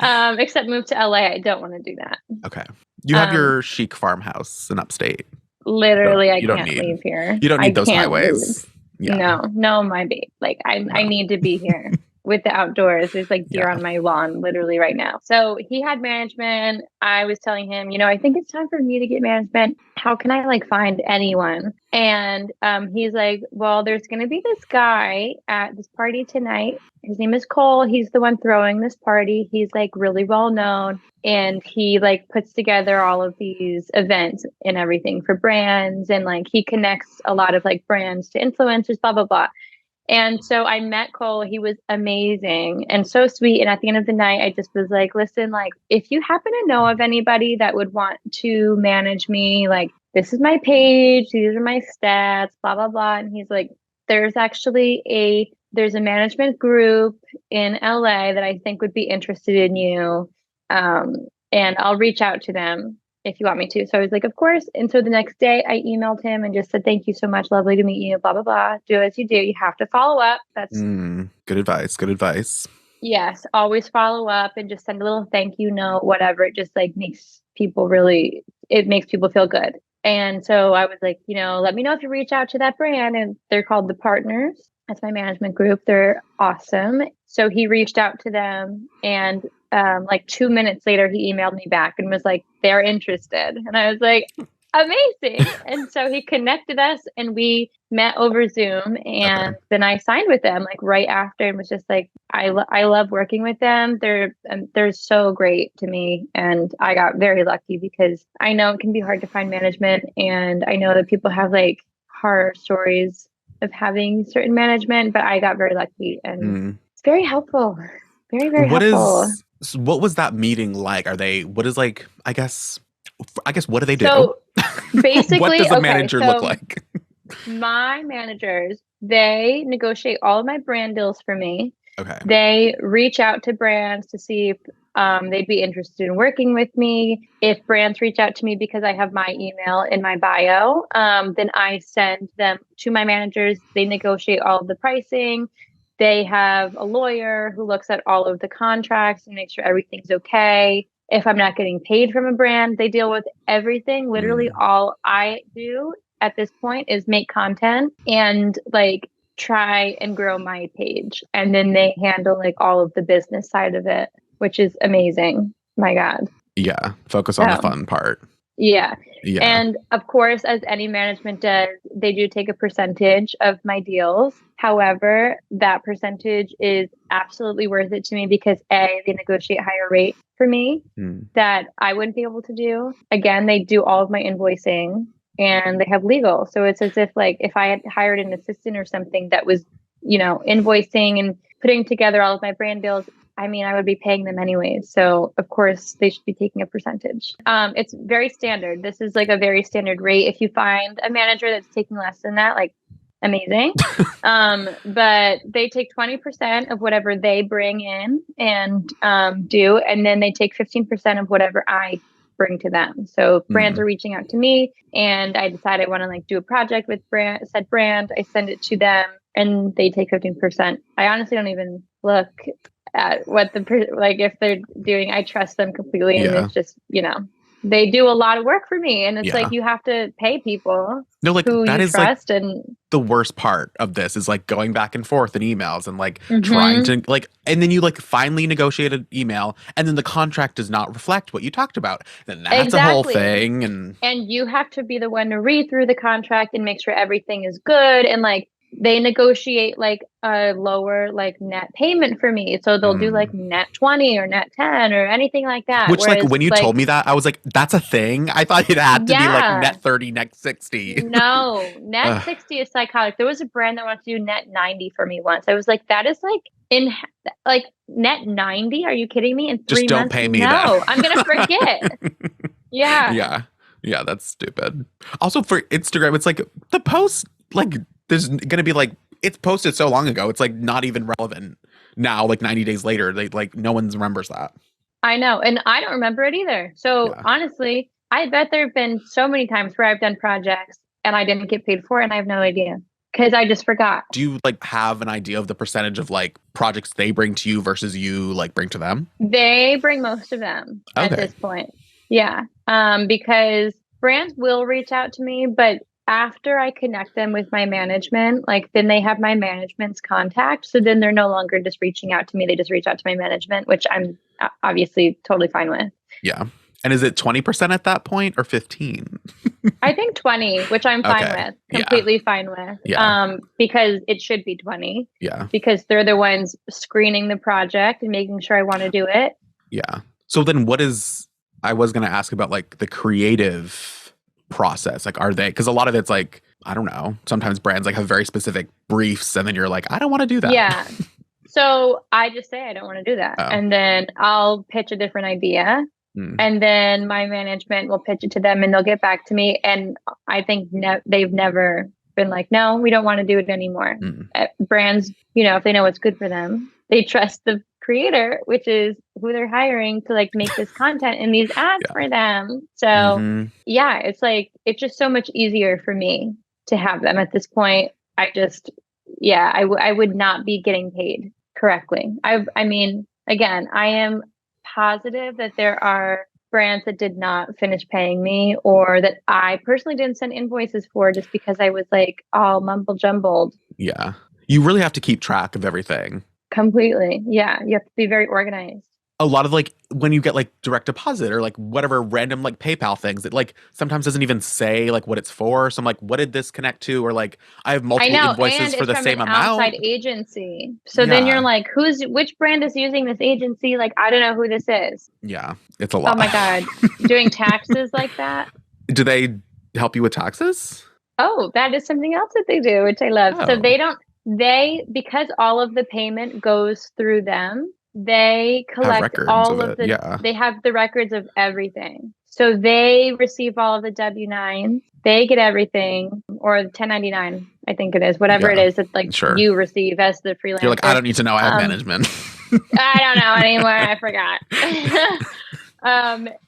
Except move to LA. I don't want to do that. Okay. You have your chic farmhouse in upstate. Literally, I can't leave here. You don't need those highways. Yeah. No, my babe. Like I need to be here with the outdoors. There's like deer on my lawn literally right now. So he had management. I was telling him, I think it's time for me to get management. How can I like find anyone? And he's like, well, there's going to be this guy at this party tonight. His name is Cole. He's the one throwing this party. He's like really well known. And he like puts together all of these events and everything for brands. And like he connects a lot of like brands to influencers, blah, blah, blah. And so I met Cole. He was amazing and so sweet. And at the end of the night, I just was like, listen, like, if you happen to know of anybody that would want to manage me, like, this is my page, these are my stats, blah, blah, blah. And he's like, there's a management group in LA that I think would be interested in you. And I'll reach out to them if you want me to. So I was like, of course. And so the next day I emailed him and just said, thank you so much. Lovely to meet you. Blah, blah, blah. Do as you do. You have to follow up. That's good advice. Good advice. Yes. Always follow up and just send a little thank you note, whatever. It just like makes people feel good. And so I was like, let me know if you reach out to that brand. And they're called The Partners. That's my management group. They're awesome. So he reached out to them and like 2 minutes later, he emailed me back and was like, they're interested. And I was like, amazing. And so he connected us and we met over Zoom and then I signed with them like right after and was just like, I love working with them. They're so great to me. And I got very lucky because I know it can be hard to find management. And I know that people have like horror stories of having certain management, but I got very lucky and it's very helpful. Very, very helpful. What was that meeting like? What is like, I guess, I guess, what do they do? So What basically, does a okay, manager look so like? my managers, they negotiate all of my brand deals for me. Okay. They reach out to brands to see if they'd be interested in working with me. If brands reach out to me because I have my email in my bio, then I send them to my managers. They negotiate all of the pricing. They have a lawyer who looks at all of the contracts and makes sure everything's okay. If I'm not getting paid from a brand, they deal with everything. Literally, all I do at this point is make content and like try and grow my page. And then they handle like all of the business side of it, which is amazing. My God. Yeah. Focus on the fun part. Yeah. Yeah. And of course, as any management does, they do take a percentage of my deals. However, that percentage is absolutely worth it to me because A, they negotiate higher rate for me that I wouldn't be able to do. Again, they do all of my invoicing and they have legal. So it's as if like if I had hired an assistant or something that was, invoicing and putting together all of my brand deals, I mean, I would be paying them anyways. So of course they should be taking a percentage. It's very standard. This is like a very standard rate. If you find a manager that's taking less than that, like amazing. But they take 20% of whatever they bring in and do, and then they take 15% of whatever I bring to them. So if brands are reaching out to me and I decide I want to like do a project with said brand, I send it to them and they take 15%. I honestly don't even look at what if they're doing. I trust them completely, and it's just they do a lot of work for me, and it's like you have to pay people who that you is trust. Like, and the worst part of this is like going back and forth in emails and like trying to like, and then you like finally negotiate an email and then the contract does not reflect what you talked about. Then that's a whole thing, and you have to be the one to read through the contract and make sure everything is good, and like they negotiate like a lower like net payment for me. So they'll do like net 20 or net 10 or anything like that. Which like when you told me that, I was like, that's a thing? I thought it had to be like net 30, net 60. No, net 60 is psychotic. There was a brand that wanted to do net 90 for me once. I was like, that is like net 90? Are you kidding me? In 3 Just don't months? pay me No, then. I'm going to forget. Yeah. Yeah, that's stupid. Also for Instagram, it's like the post, like there's going to be like, it's posted so long ago. It's like not even relevant now, like 90 days later. They like, no one remembers that. I know. And I don't remember it either. So honestly, I bet there have been so many times where I've done projects and I didn't get paid for it and I have no idea because I just forgot. Do you like have an idea of the percentage of like projects they bring to you versus you like bring to them? They bring most of them at this point. Yeah. Because brands will reach out to me, but after I connect them with my management, like then they have my management's contact. So then they're no longer just reaching out to me. They just reach out to my management, which I'm obviously totally fine with. Yeah. And is it 20% at that point or 15? I think 20, which I'm fine with, completely fine with. Because it should be 20. Yeah. Because they're the ones screening the project and making sure I want to do it. Yeah. So then I was going to ask about like the creative process. Like, are they, because a lot of it's like, I don't know, sometimes brands like have very specific briefs and then you're like, I don't want to do that. Yeah. So I just say I don't want to do that. And then I'll pitch a different idea. And then my management will pitch it to them and they'll get back to me. And I think they've never been like, no, we don't want to do it anymore. Brands, if they know what's good for them, they trust the creator, which is who they're hiring to like make this content and these ads for them. So it's like, it's just so much easier for me to have them at this point. I just, I would not be getting paid correctly. I mean, again, I am positive that there are brands that did not finish paying me or that I personally didn't send invoices for just because I was like all mumble jumbled. Yeah. You really have to keep track of everything. Completely. Yeah. You have to be very organized. A lot of like when you get like direct deposit or like whatever random like PayPal things, it like sometimes doesn't even say like what it's for. So I'm like, what did this connect to? Or like I have multiple invoices for the same amount. Outside agency. So then you're like, which brand is using this agency? Like, I don't know who this is. Yeah, it's a lot. Oh my God. Doing taxes like that. Do they help you with taxes? Oh, that is something else that they do, which I love. So because all of the payment goes through them, they collect all of the, they have the records of everything. So they receive all of the W-9s. They get everything, or the 1099, I think it is, whatever it is that like Sure. you receive as the freelancer. You're like, I don't need to know. I have management. I don't know anymore. I forgot.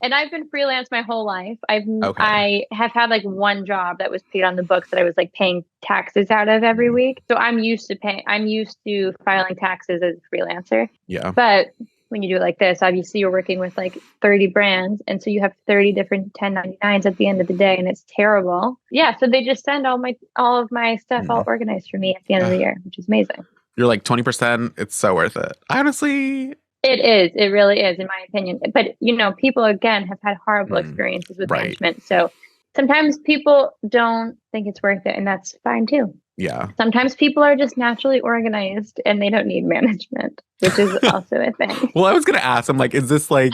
And I've been freelance my whole life. I have had like one job that was paid on the books that I was like paying taxes out of every week. So I'm used to filing taxes as a freelancer. Yeah. But when you do it like this, obviously you're working with like 30 brands. And so you have 30 different 1099s at the end of the day, and it's terrible. Yeah. So they just send all of my stuff all organized for me at the end of the year, which is amazing. You're like 20%. It's so worth it. Honestly. It is. It really is, in my opinion. But, people, again, have had horrible experiences with management. So sometimes people don't think it's worth it, and that's fine too. Yeah. Sometimes people are just naturally organized and they don't need management, which is also a thing. Well, I was going to ask, I'm like, is this like,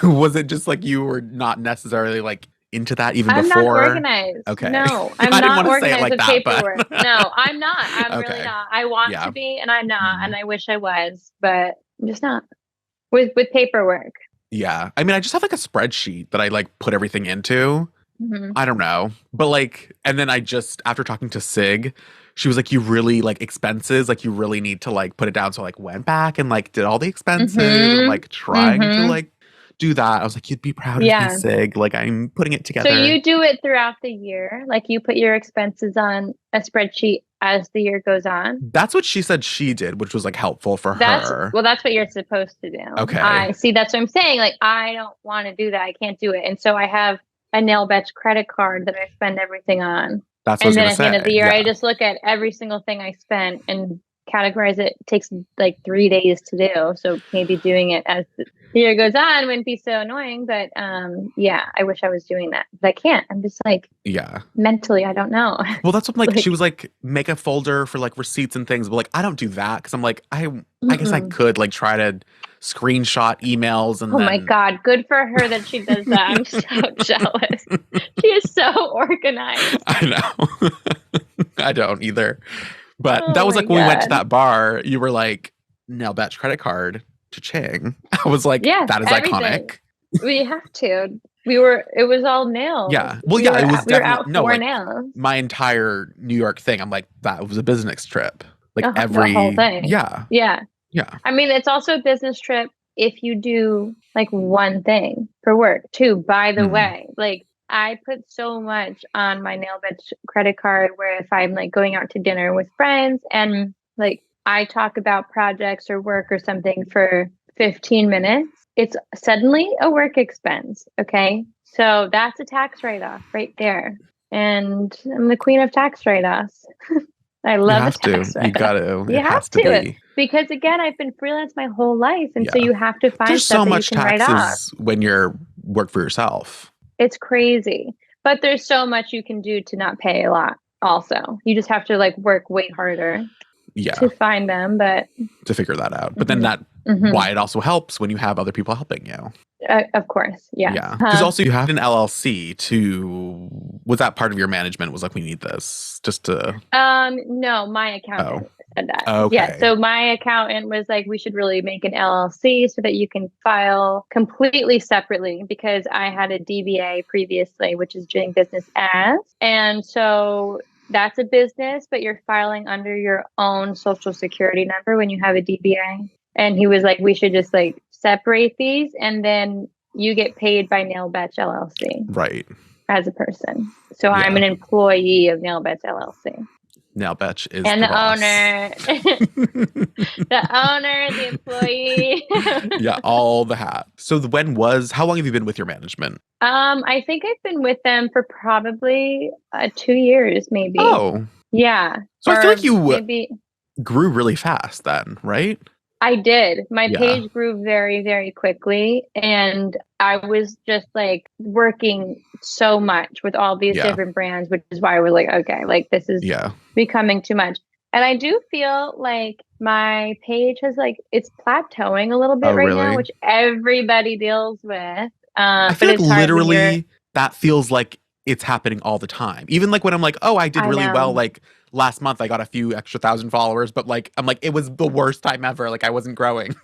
was it just like you were not necessarily like into that even before? I'm not organized. Okay. No, I'm not organized with paperwork. But... No, I'm not. I'm really not. I want to be, and I'm not, and I wish I was, but I'm just not. With paperwork. Yeah. I mean, I just have like a spreadsheet that I like put everything into. I don't know. But like, and then after talking to Sig, she was like, you really like expenses, like you really need to like put it down. So I like went back and like did all the expenses and like trying to like do that. I was like, you'd be proud of me, Sig. Like I'm putting it together. So you do it throughout the year. Like you put your expenses on a spreadsheet as the year goes on. That's what she said she did, which was like helpful for her. Well, that's what you're supposed to do. Okay. I see. That's what I'm saying. Like, I don't want to do that. I can't do it. And so I have a NYFW credit card that I spend everything on. That's what I was gonna say. And then at the end of the year, I just look at every single thing I spent and categorize it. It takes like 3 days to do. So maybe doing it as the year goes on wouldn't be so annoying. But yeah, I wish I was doing that. But I can't. I'm just like, mentally, I don't know. Well, that's what like she was like, make a folder for like receipts and things. But like, I don't do that because I'm like, I guess I could like try to screenshot emails and my God, good for her that she does that. I'm so jealous. She is so organized. I know. I don't either. But that was like when we went to that bar, you were like, NYFW credit card to Ching. I was like, that is everything. Iconic. We have to. It was all nails. Yeah. Well, it was definitely like, nails. My entire New York thing. I'm like, that was a business trip. Like the whole thing. Yeah. Yeah. Yeah. I mean, it's also a business trip if you do like one thing for work too, by the way. Like, I put so much on my NYFW credit card where if I'm like going out to dinner with friends and like I talk about projects or work or something for 15 minutes, it's suddenly a work expense. Okay. So that's a tax write-off right there. And I'm the queen of tax write-offs. I love a tax write-off. You got to. You have to. Because again, I've been freelance my whole life. And so you have to find stuff that you can write off. There's so much taxes when you're work for yourself. It's crazy, but there's so much you can do to not pay a lot. Also, you just have to like work way harder to find them, but to figure that out. But then that why it also helps when you have other people helping you. Of course. Yeah. Yeah. Because also you have an LLC was that part of your management was like, we need this just to. No, my accountant said that. Okay. Yeah. So my accountant was like, we should really make an LLC so that you can file completely separately, because I had a DBA previously, which is doing business as. And so that's a business, but you're filing under your own social security number when you have a DBA. And he was like, we should just like separate these, and then you get paid by NYFW LLC. Right. As a person. So I'm an employee of NYFW LLC. NYFW is and the boss. owner, the employee. Yeah, all the hats. So how long have you been with your management? I think I've been with them for probably 2 years, maybe. Oh. Yeah. So I feel like you grew really fast then, right? I did. My page grew very, very quickly. And I was just like working so much with all these different brands, which is why I was like, okay, like this is becoming too much. And I do feel like my page has like, it's plateauing a little bit now, which everybody deals with. I feel like literally that feels like it's happening all the time. Even like when I'm like, oh, I did really well. Like last month I got a few extra 1,000 followers, but like, I'm like, it was the worst time ever. Like I wasn't growing.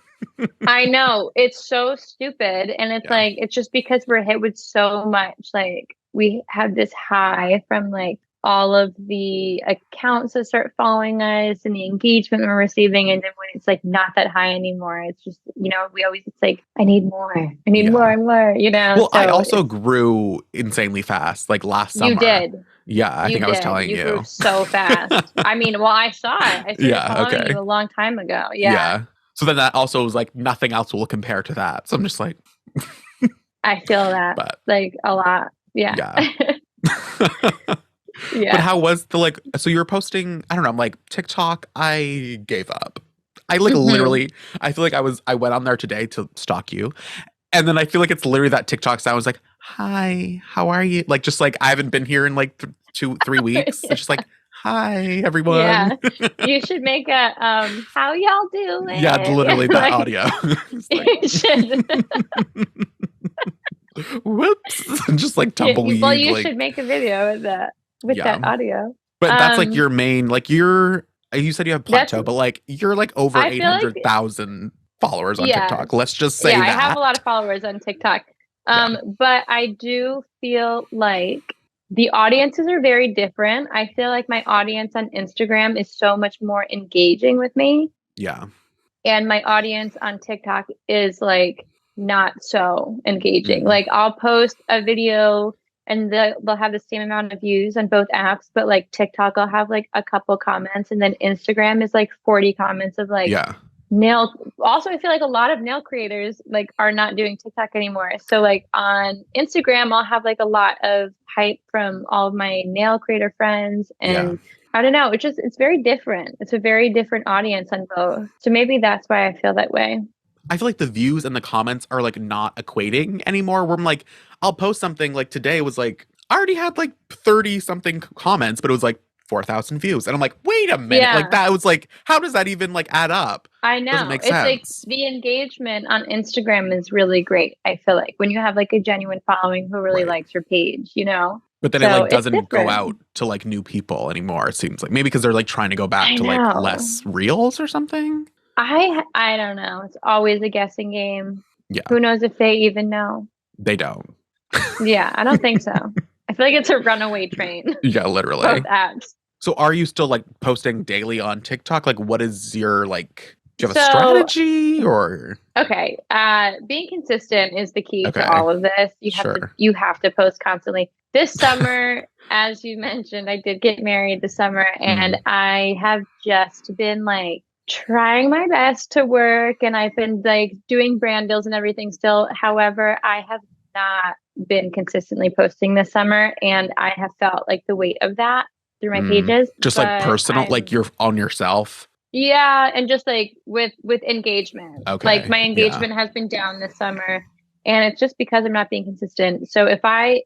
I know. It's so stupid. And it's Yeah. like, it's just because we're hit with so much. Like, we have this high from like all of the accounts that start following us and the engagement we're receiving. And then when it's like not that high anymore, it's just, we always, it's like, I need more. I need more Yeah. and more, Well, I So also grew insanely fast, like last you summer. did. Yeah, I You think I was did. telling You grew you. so fast. I mean, well, I saw it. I started Yeah, following okay. you a long time ago. Yeah. Yeah. So then that also was like nothing else will compare to that. So I'm just like, I feel that but like a lot. Yeah. yeah. But Yeah. how was the like, so you were posting, I don't know, I'm like, TikTok, I gave up. I like Hmm. literally, I feel like I went on there today to stalk you. And then I feel like it's literally that TikTok sound was like, hi, how are you? Like, just like, I haven't been here in like 2, 3 weeks. It's just like, hi, everyone. Yeah. You should make a how y'all Yeah, doing? Yeah, literally that like audio. It's like, you should. whoops. Just like Yeah, well, tumbleweed, you like, should make a video with yeah. that audio. But that's like Um your main, like, you said you have that's plateau, but like, you're like over I feel like 800,000 followers on yeah. TikTok. Let's just Yeah, say I have a that. lot of followers on TikTok. Yeah. But I do feel like the audiences are very different. I feel like my audience on Instagram is so much more engaging with me, Yeah. and my audience on TikTok is like not so engaging. Mm. Like I'll post a video and they'll have the same amount of views on both apps, but like TikTok, I'll have like a couple comments, and then Instagram is like 40 comments of like Yeah. nail. Also, I feel like a lot of nail creators like are not doing TikTok anymore. So like on Instagram, I'll have like a lot of hype from all of my nail creator friends, Yeah. and I don't know. It's very different. It's a very different audience on both. So maybe that's why I feel that way. I feel like the views and the comments are like not equating anymore. Where I'm like, I'll post something like today was like, I already had like 30 something comments, but it was like 4,000 views. And I'm like, wait a minute. Like Yeah, that was like, how does that even like add up? I Doesn't know. make It's like sense. the engagement on Instagram is really great. I feel like when you have like a genuine following who really Right. likes your page. But then it So like it's doesn't go different. out to like new people anymore. It seems like maybe because they're like trying to go back I to like know. less reels or something. I don't know. It's always a guessing game. Yeah, Who knows if they even know? they don't. Yeah, I don't think so. I feel like it's a runaway train, Yeah, both literally. apps. So are you still like posting daily on TikTok? Like what is your like do you have a So, strategy or okay, being consistent is the key to okay, all of this. sure. You have to post constantly. This summer, as you mentioned, I did get married this summer, and Mm, I have just been like trying my best to work, and I've been like doing brand deals and everything still. However, I have not been consistently posting this summer, and I have felt like the weight of that through my mm. pages, Just like but personal, like you're on yourself. yeah, and just like with engagement. Like Okay. my Yeah. engagement has been down this summer, and it's just because I'm not being consistent. So if I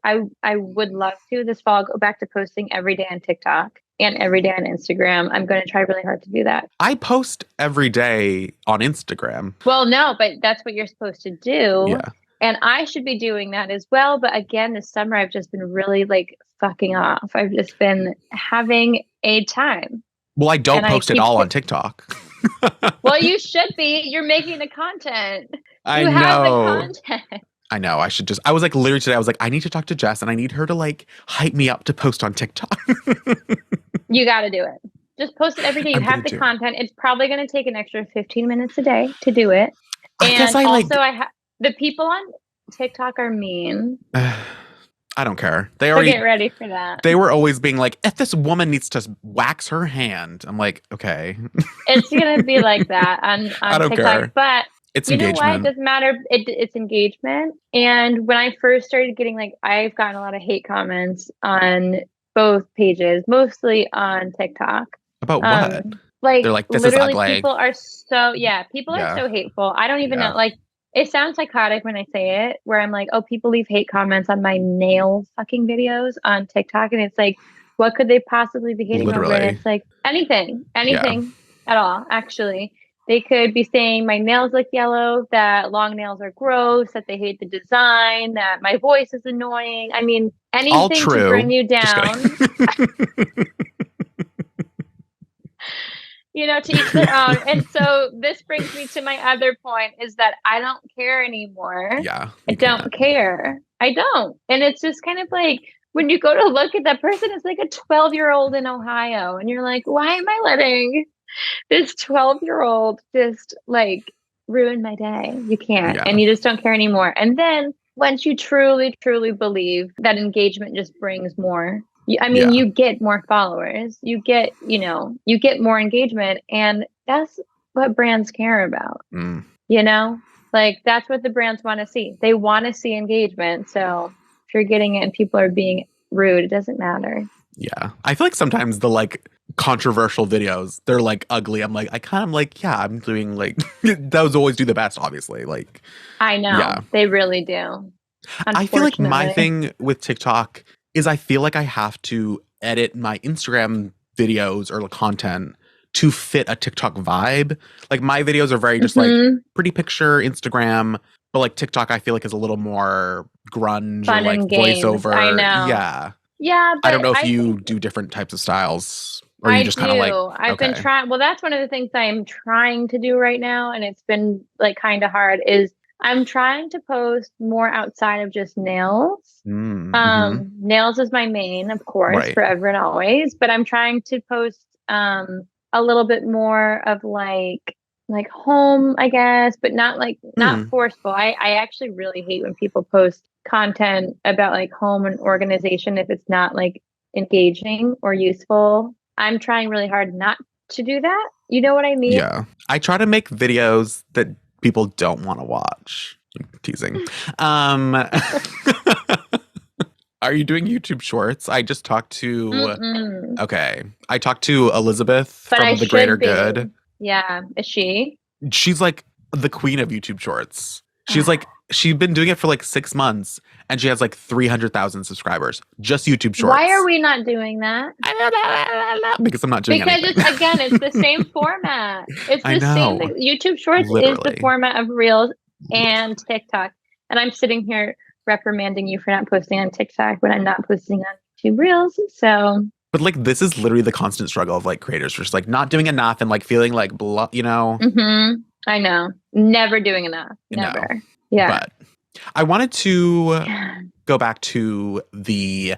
would love to this fall go back to posting every day on TikTok and every day on Instagram. I'm going to try really hard to do that. I post every day on Instagram. Well, no, but that's what you're supposed to do. Yeah. And I should be doing that as well. But again, this summer I've just been really like fucking off. I've just been having a time. Well, I don't And I post it keep all on TikTok. well, you should be. You're making the content. I You have the know. content. I know. I should just. I was like literally today. I was like, I need to talk to Jess, and I need her to like hype me up to post on TikTok. You got to do it. Just post it every day. You I'm gonna have the do. content. It's probably going to take an extra 15 minutes a day to do it. I guess And I also, like. I have the people on TikTok are mean. I don't care. They So get already. ready for that. They were always being like, if this woman needs to wax her hand, I'm like, okay. It's going to be like that I on don't TikTok. care. But It's you know what? It engagement. doesn't matter. It's engagement. And when I first started getting like, I've gotten a lot of hate comments on both pages, mostly on TikTok. About what? Like They're like, this is literally ugly. people are so, yeah, people are Yeah. so hateful. I don't even Yeah. know. Like it sounds psychotic when I say it, where I'm like, oh, people leave hate comments on my nail fucking videos on TikTok. And it's like, what could they possibly be hating over? And Literally. it's like anything, Yeah. anything at all, actually. They could be saying my nails look yellow, that long nails are gross, that they hate the design, that my voice is annoying. I mean, All anything to bring true. you Just down. kidding. to each their own. And so this brings me to my other point is that I don't care anymore. Yeah, I you don't can't. care. I don't. And it's just kind of like when you go to look at that person, it's like a 12-year-old in Ohio. And you're like, why am I letting this 12-year-old just like ruin my day? You can't. Yeah, And you just don't care anymore. And then once you truly, truly believe that engagement just brings more, I mean, yeah. you get more followers, you get more engagement, and that's what brands care about, Mm, you know? Like that's what the brands want to see. They want to see engagement. So if you're getting it and people are being rude, it doesn't matter. yeah. I feel like sometimes the like controversial videos, they're like ugly. I'm like, I kind of like, yeah, I'm doing like those always do the best, obviously. Like, I yeah. know they really do. I feel like my Unfortunately. thing with TikTok is I feel like I have to edit my Instagram videos or like content to fit a TikTok vibe. Like my videos are very just like Hmm. pretty picture Instagram, but like TikTok I feel like is a little more grunge or Fun like and games. I voiceover. know. Yeah. Yeah, I don't but know if I you think do different types of styles or you I just kind of like, do. I've been okay. trying. Well, that's one of the things I'm trying to do right now, and it's been like kind of hard. Is I'm trying to post more outside of just nails. Mm-hmm. Nails is my main, of course, Right. forever and always. But I'm trying to post a little bit more of like home, I guess, but not Mm. forceful. I actually really hate when people post content about like home and organization if it's not like engaging or useful. I'm trying really hard not to do that. You know what I mean? Yeah. I try to make videos that people don't want to watch. I'm teasing. Um Are you doing YouTube Shorts? I just talked to Mm-mm. okay. I talked to Elizabeth But I from The Greater should be. Good. Yeah. Is she? She's like the queen of YouTube Shorts. She's been doing it for like 6 months and she has like 300,000 subscribers. Just YouTube Why are Shorts. we not doing that? I don't know, because I'm not doing Because anything. it's the same format. It's I the same know. thing. YouTube Shorts is the Literally. format of Reels and TikTok. And I'm sitting here reprimanding you for not posting on TikTok when I'm not posting on YouTube Reels. So, But like this is literally the constant struggle of like creators just like not doing enough and like feeling like blah, I know. Never doing enough. no. Never. Yeah. But I wanted to go back to the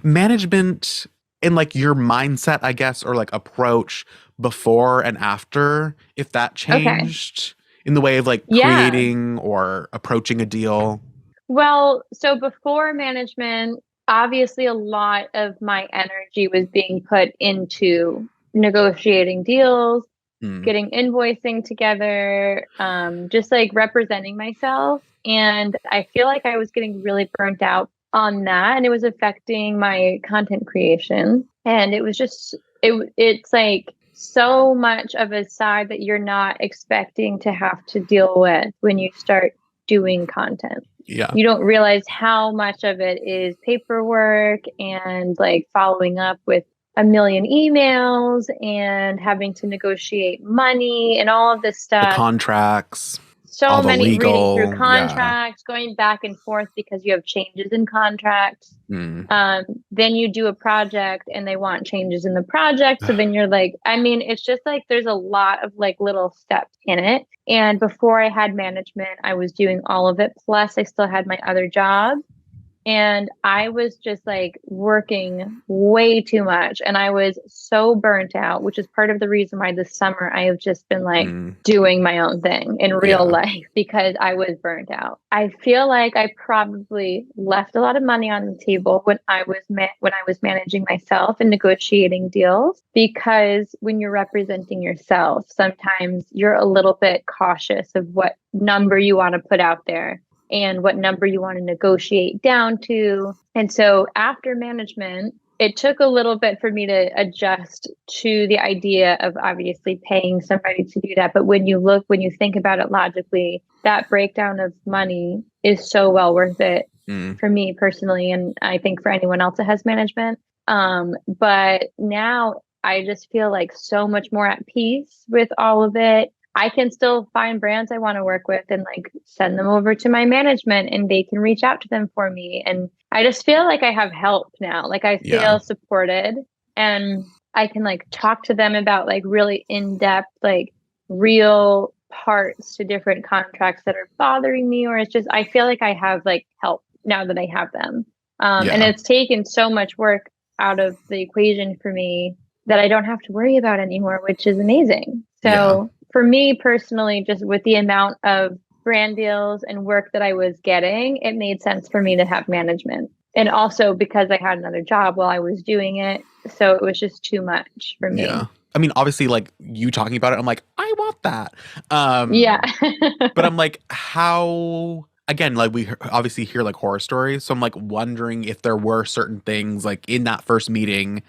management and like your mindset, I guess, or like approach before and after, if that Okay. changed in the way of like Yeah. creating or approaching a deal. Well, so before management, obviously a lot of my energy was being put into negotiating deals, Mm, getting invoicing together, just like representing myself. And I feel like I was getting really burnt out on that, and it was affecting my content creation. And it was just it's like so much of a side that you're not expecting to have to deal with when you start doing content. yeah. You don't realize how much of it is paperwork and like following up with a million emails and having to negotiate money and all of this The stuff. contracts, all So the many reading through legal. Yeah. contracts, going back and forth because you have changes in contracts. Mm. Then you do a project and they want changes in the project. So then you're like, I mean, it's just like there's a lot of like little steps in it. And before I had management, I was doing all of it. Plus, I still had my other job. And I was just like working way too much. And I was so burnt out, which is part of the reason why this summer I have just been like Mm. doing my own thing in real Yeah. life because I was burnt out. I feel like I probably left a lot of money on the table when when I was managing myself and negotiating deals because when you're representing yourself, sometimes you're a little bit cautious of what number you want to put out there and what number you want to negotiate down to. And so after management, it took a little bit for me to adjust to the idea of obviously paying somebody to do that. But when you think about it logically, that breakdown of money is so well worth it Mm. for me personally. And I think for anyone else that has management. But now I just feel like so much more at peace with all of it. I can still find brands I want to work with and like send them over to my management and they can reach out to them for me. And I just feel like I have help now. Like I Yeah. feel supported. And I can like talk to them about like really in-depth, like real parts to different contracts that are bothering me, or it's just, I feel like I have like help now that I have them. And Yeah. it's taken so much work out of the equation for me that I don't have to worry about anymore, which is amazing. Yeah. So for me personally, just with the amount of brand deals and work that I was getting, it made sense for me to have management. And also because I had another job while I was doing it. So it was just too much for me. Yeah. I mean, obviously, like you talking about it, I'm like, I want that. Yeah. But I'm like, how? Again, like obviously hear like horror stories, so I'm like wondering if there were certain things like in that first meeting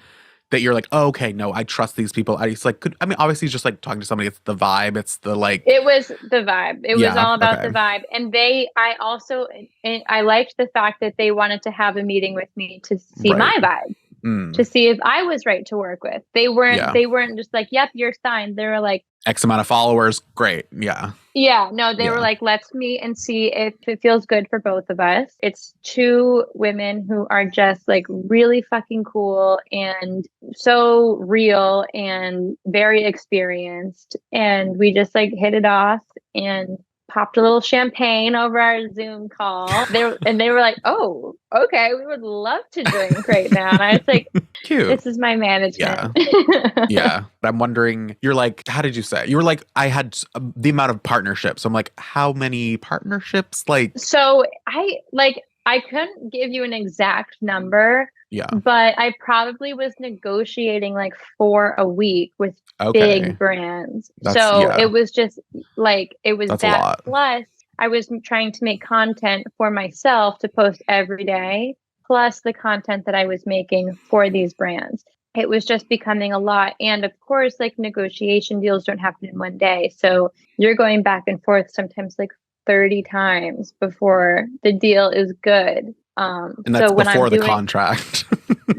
that you're like, oh, okay, no, I trust these people. I just like I mean, obviously, just like talking to somebody, it's the vibe, it's the like, It was the vibe. It was yeah, all about okay, the vibe. And I also, and I liked the fact that they wanted to have a meeting with me to see my right, vibe, mm, to see if I was right to work with. yeah, They weren't just like, yep, you're signed. They were like, X amount of followers, great, yeah, yeah, no, they were yeah, like, let's meet and see if it feels good for both of us. It's two women who are just like really fucking cool and so real and very experienced. And we just like hit it off and popped a little champagne over our Zoom call. They were like, oh, okay, we would love to drink right now. And I was like, cute, this is my yeah. management. Yeah, but I'm wondering, you're like, how did you say? You were like, I had the amount of partnerships. I'm like, how many partnerships? Like, So I couldn't give you an exact number, yeah, but I probably was negotiating like 4 a week with okay, big brands. that's So yeah, it was just like it was that's a that, lot. plus I was trying to make content for myself to post every day, plus the content that I was making for these brands. It was just becoming a lot. And of course, like negotiation deals don't happen in one day. So you're going back and forth sometimes like 30 times before the deal is good. And that's So when I'm before the doing, contract.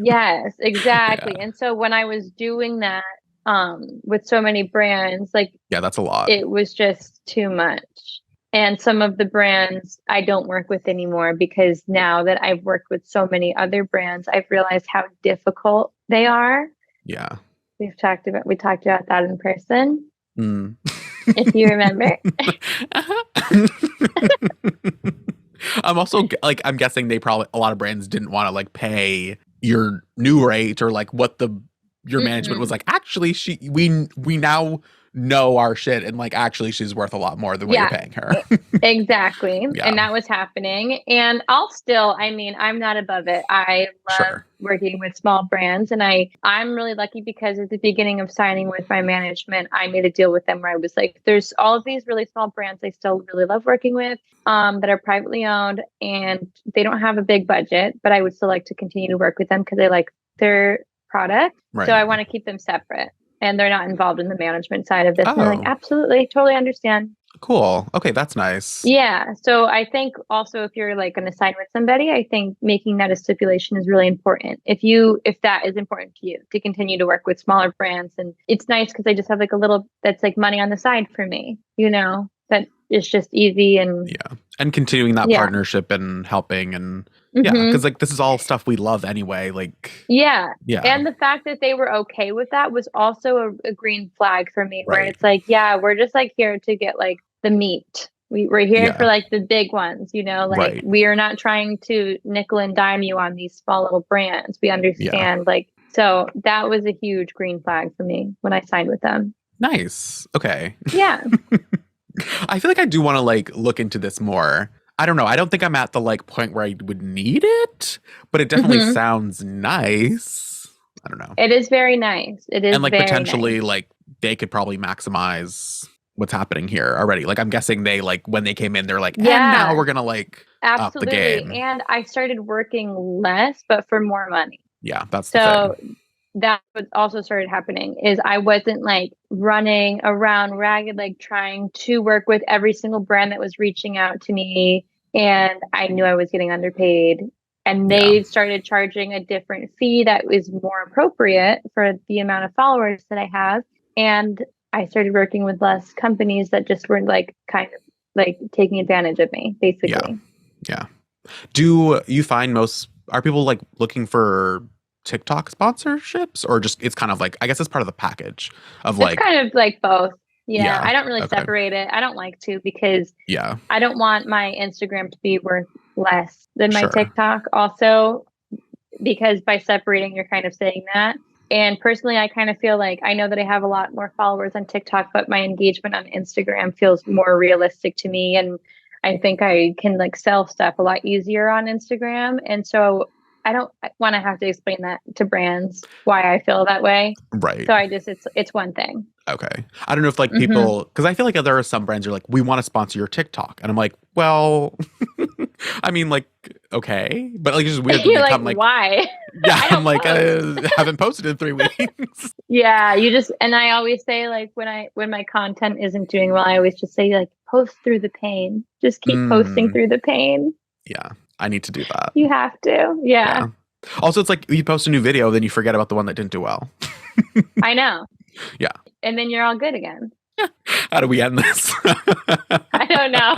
yes, exactly. Yeah, And so when I was doing that, with so many brands, like yeah, that's a lot. it was just too much. And some of the brands I don't work with anymore because now that I've worked with so many other brands, I've realized how difficult they are. Yeah. We talked about that in person, Mm. if you remember. I'm also like, I'm guessing they probably, a lot of brands didn't want to like pay your new rate or like what the your management was Mm-mm. like, actually we now know our shit, and like actually she's worth a lot more than what you're Yeah, paying her. exactly. Yeah, And that was happening. And I mean, I'm not above it. I love sure. working with small brands, and I'm really lucky because at the beginning of signing with my management, I made a deal with them where I was like, there's all of these really small brands I still really love working with, that are privately owned and they don't have a big budget, but I would still like to continue to work with them because I like their product. So Right. I want to keep them separate and they're not involved in the management side of this. And they're like, Oh, absolutely, totally understand. cool. Okay, that's nice. Yeah. So I think also if you're like going to sign with somebody, I think making that a stipulation is really important. If that is important to you to continue to work with smaller brands, and it's nice because I just have like a little that's like money on the side for me, that is just easy and Yeah. And continuing that yeah. partnership and helping and yeah, Hmm. because like this is all stuff we love anyway. Like, Yeah. yeah, And the fact that they were okay with that was also a green flag for me, where right. it's like, yeah, we're just like here to get like the meat. We're here for Yeah, like the big ones, like right. we are not trying to nickel and dime you on these small little brands. We Yeah. understand, like, so that was a huge green flag for me when I signed with them. Nice. Okay. Yeah. I feel like I do want to like look into this more. I don't know. I don't think I'm at the like point where I would need it, but it definitely Hmm. sounds nice. I don't know. It is very nice. It is And like very nice. potentially like they could probably maximize what's happening here already. Like I'm guessing they like when they came in, they're like, and now Yeah, we're gonna like up the absolutely. game. And I started working less, but for more money. Yeah, that's the So thing. that what also started happening is I wasn't like running around ragged, like trying to work with every single brand that was reaching out to me. And I knew I was getting underpaid. And Yeah. they started charging a different fee that was more appropriate for the amount of followers that I have. And I started working with less companies that just were like kind of like taking advantage of me, Yeah. basically. Yeah. Do you find most are people like looking for TikTok sponsorships, or just it's kind of like, I guess it's part of the package of It's like, kind of like both. Yeah, yeah, I don't really okay, separate it. I don't like to because yeah, I don't want my Instagram to be worth less than my sure, TikTok. Also, because by separating, you're kind of saying that. And personally, I kind of feel like I know that I have a lot more followers on TikTok, but my engagement on Instagram feels more realistic to me. And I think I can like sell stuff a lot easier on Instagram. And so I don't want to have to explain that to brands why I feel that way. right. So it's one thing. Okay. I don't know if like Hmm. people, because I feel like there are some brands who are like, we want to sponsor your TikTok. And I'm like, well, I mean, like, okay. But like, it's just weird that You're they like, come like, why? yeah, I I'm don't like, post. haven't posted in 3 weeks. Yeah, you just and I always say like when my content isn't doing well, I always just say like post through the pain. Just keep posting Mm, through the pain. yeah, I need to do that. You have to. Yeah, Yeah. Also, it's like you post a new video, then you forget about the one that didn't do well. I know. Yeah. And then you're all good again. How do we end this? I don't know.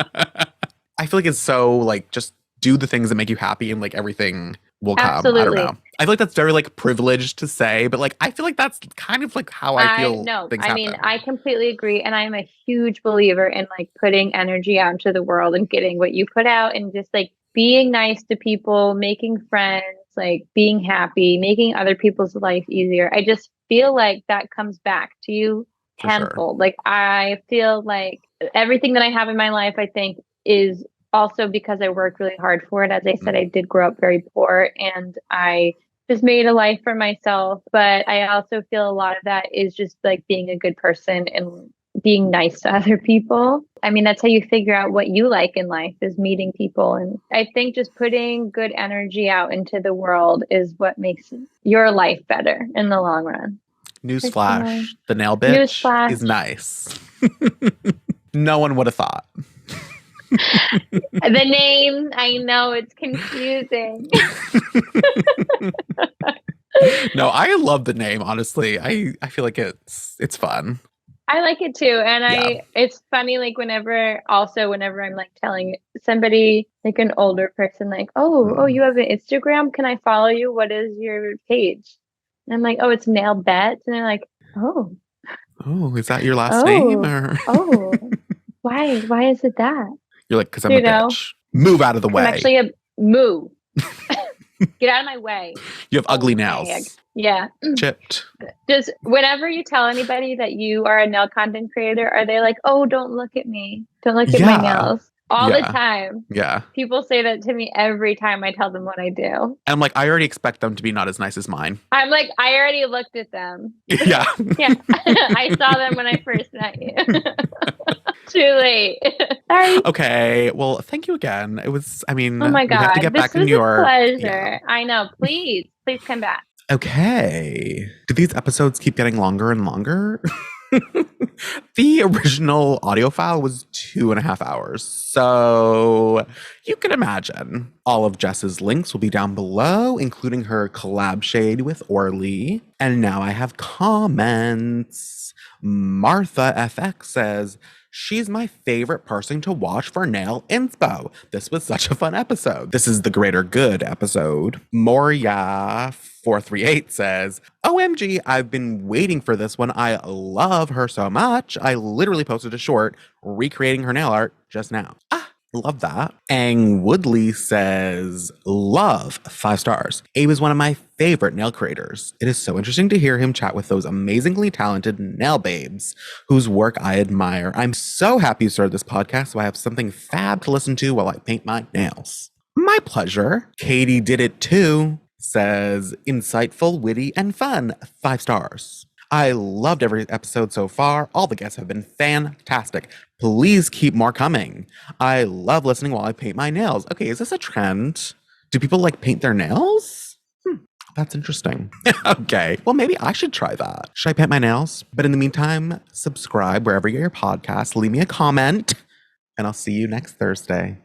I feel like it's so like just do the things that make you happy and like everything will come. I don't Absolutely. know. I feel like that's very like privileged to say, but like I feel like that's kind of like how I I feel no, things I mean, happen. I completely agree. And I'm a huge believer in like putting energy out into the world and getting what you put out and just like being nice to people, making friends, like being happy, making other people's life easier. I just feel like that comes back to you For sure. tenfold. Like I feel like everything that I have in my life, I think is also because I worked really hard for it. As I said, Mm, I did grow up very poor and I just made a life for myself. But I also feel a lot of that is just like being a good person and being nice to other people. I mean, that's how you figure out what you like in life is meeting people. And I think just putting good energy out into the world is what makes your life better in the long run. Personally. Newsflash, the nail bitch Newsflash. is nice. No one would have thought. The name, I know it's confusing. No, I love the name, honestly. I feel like it's fun. I like it too. And Yeah. it's funny, like whenever I'm like telling somebody, like an older person, like, oh, Mm. you have an Instagram. Can I follow you? What is your page? And I'm like, oh, it's Nail Bet. And they're like, oh, Oh, is that your last name oh, or oh, why? Why is it that? you're like, because I'm a You know, bitch. Move out of the I'm way. actually a moo. Get out of my way. You have ugly Mag. nails. Yeah. Chipped. Just whenever you tell anybody that you are a nail content creator, are they like, oh, don't look at me. Don't look at my Yeah. nails. All the Yeah. time. Yeah. People say that to me every time I tell them what I do. And I'm like, I already expect them to be not as nice as mine. I'm like, I already looked at them. Yeah. Yeah. I saw them when I first met you. Too late. Sorry. Okay. Well, thank you again. It was, I mean, Oh my we have to God. get This back in was New a York. pleasure. Yeah. I know. Please come back. Okay. Do these episodes keep getting longer and longer? The original audio file was 2.5 hours. So you can imagine. All of Jess's links will be down below, including her collab shade with Orly. And now I have comments. Martha FX says, she's my favorite person to watch for nail inspo. This was such a fun episode. This is the greater good episode. Moria438 says, OMG, I've been waiting for this one. I love her so much. I literally posted a short recreating her nail art just now. Love that. Ang Woodley says, love, 5 stars. Abe is one of my favorite nail creators. It is so interesting to hear him chat with those amazingly talented nail babes whose work I admire. I'm so happy you started this podcast so I have something fab to listen to while I paint my nails. My pleasure. Katie did it too. Says, insightful, witty, and fun, 5 stars. I loved every episode so far. All the guests have been fantastic. Please keep more coming. I love listening while I paint my nails. Okay, is this a trend? Do people like paint their nails? That's interesting. Okay, well, maybe I should try that. Should I paint my nails? But in the meantime, subscribe wherever you get your podcast, leave me a comment, and I'll see you next Thursday.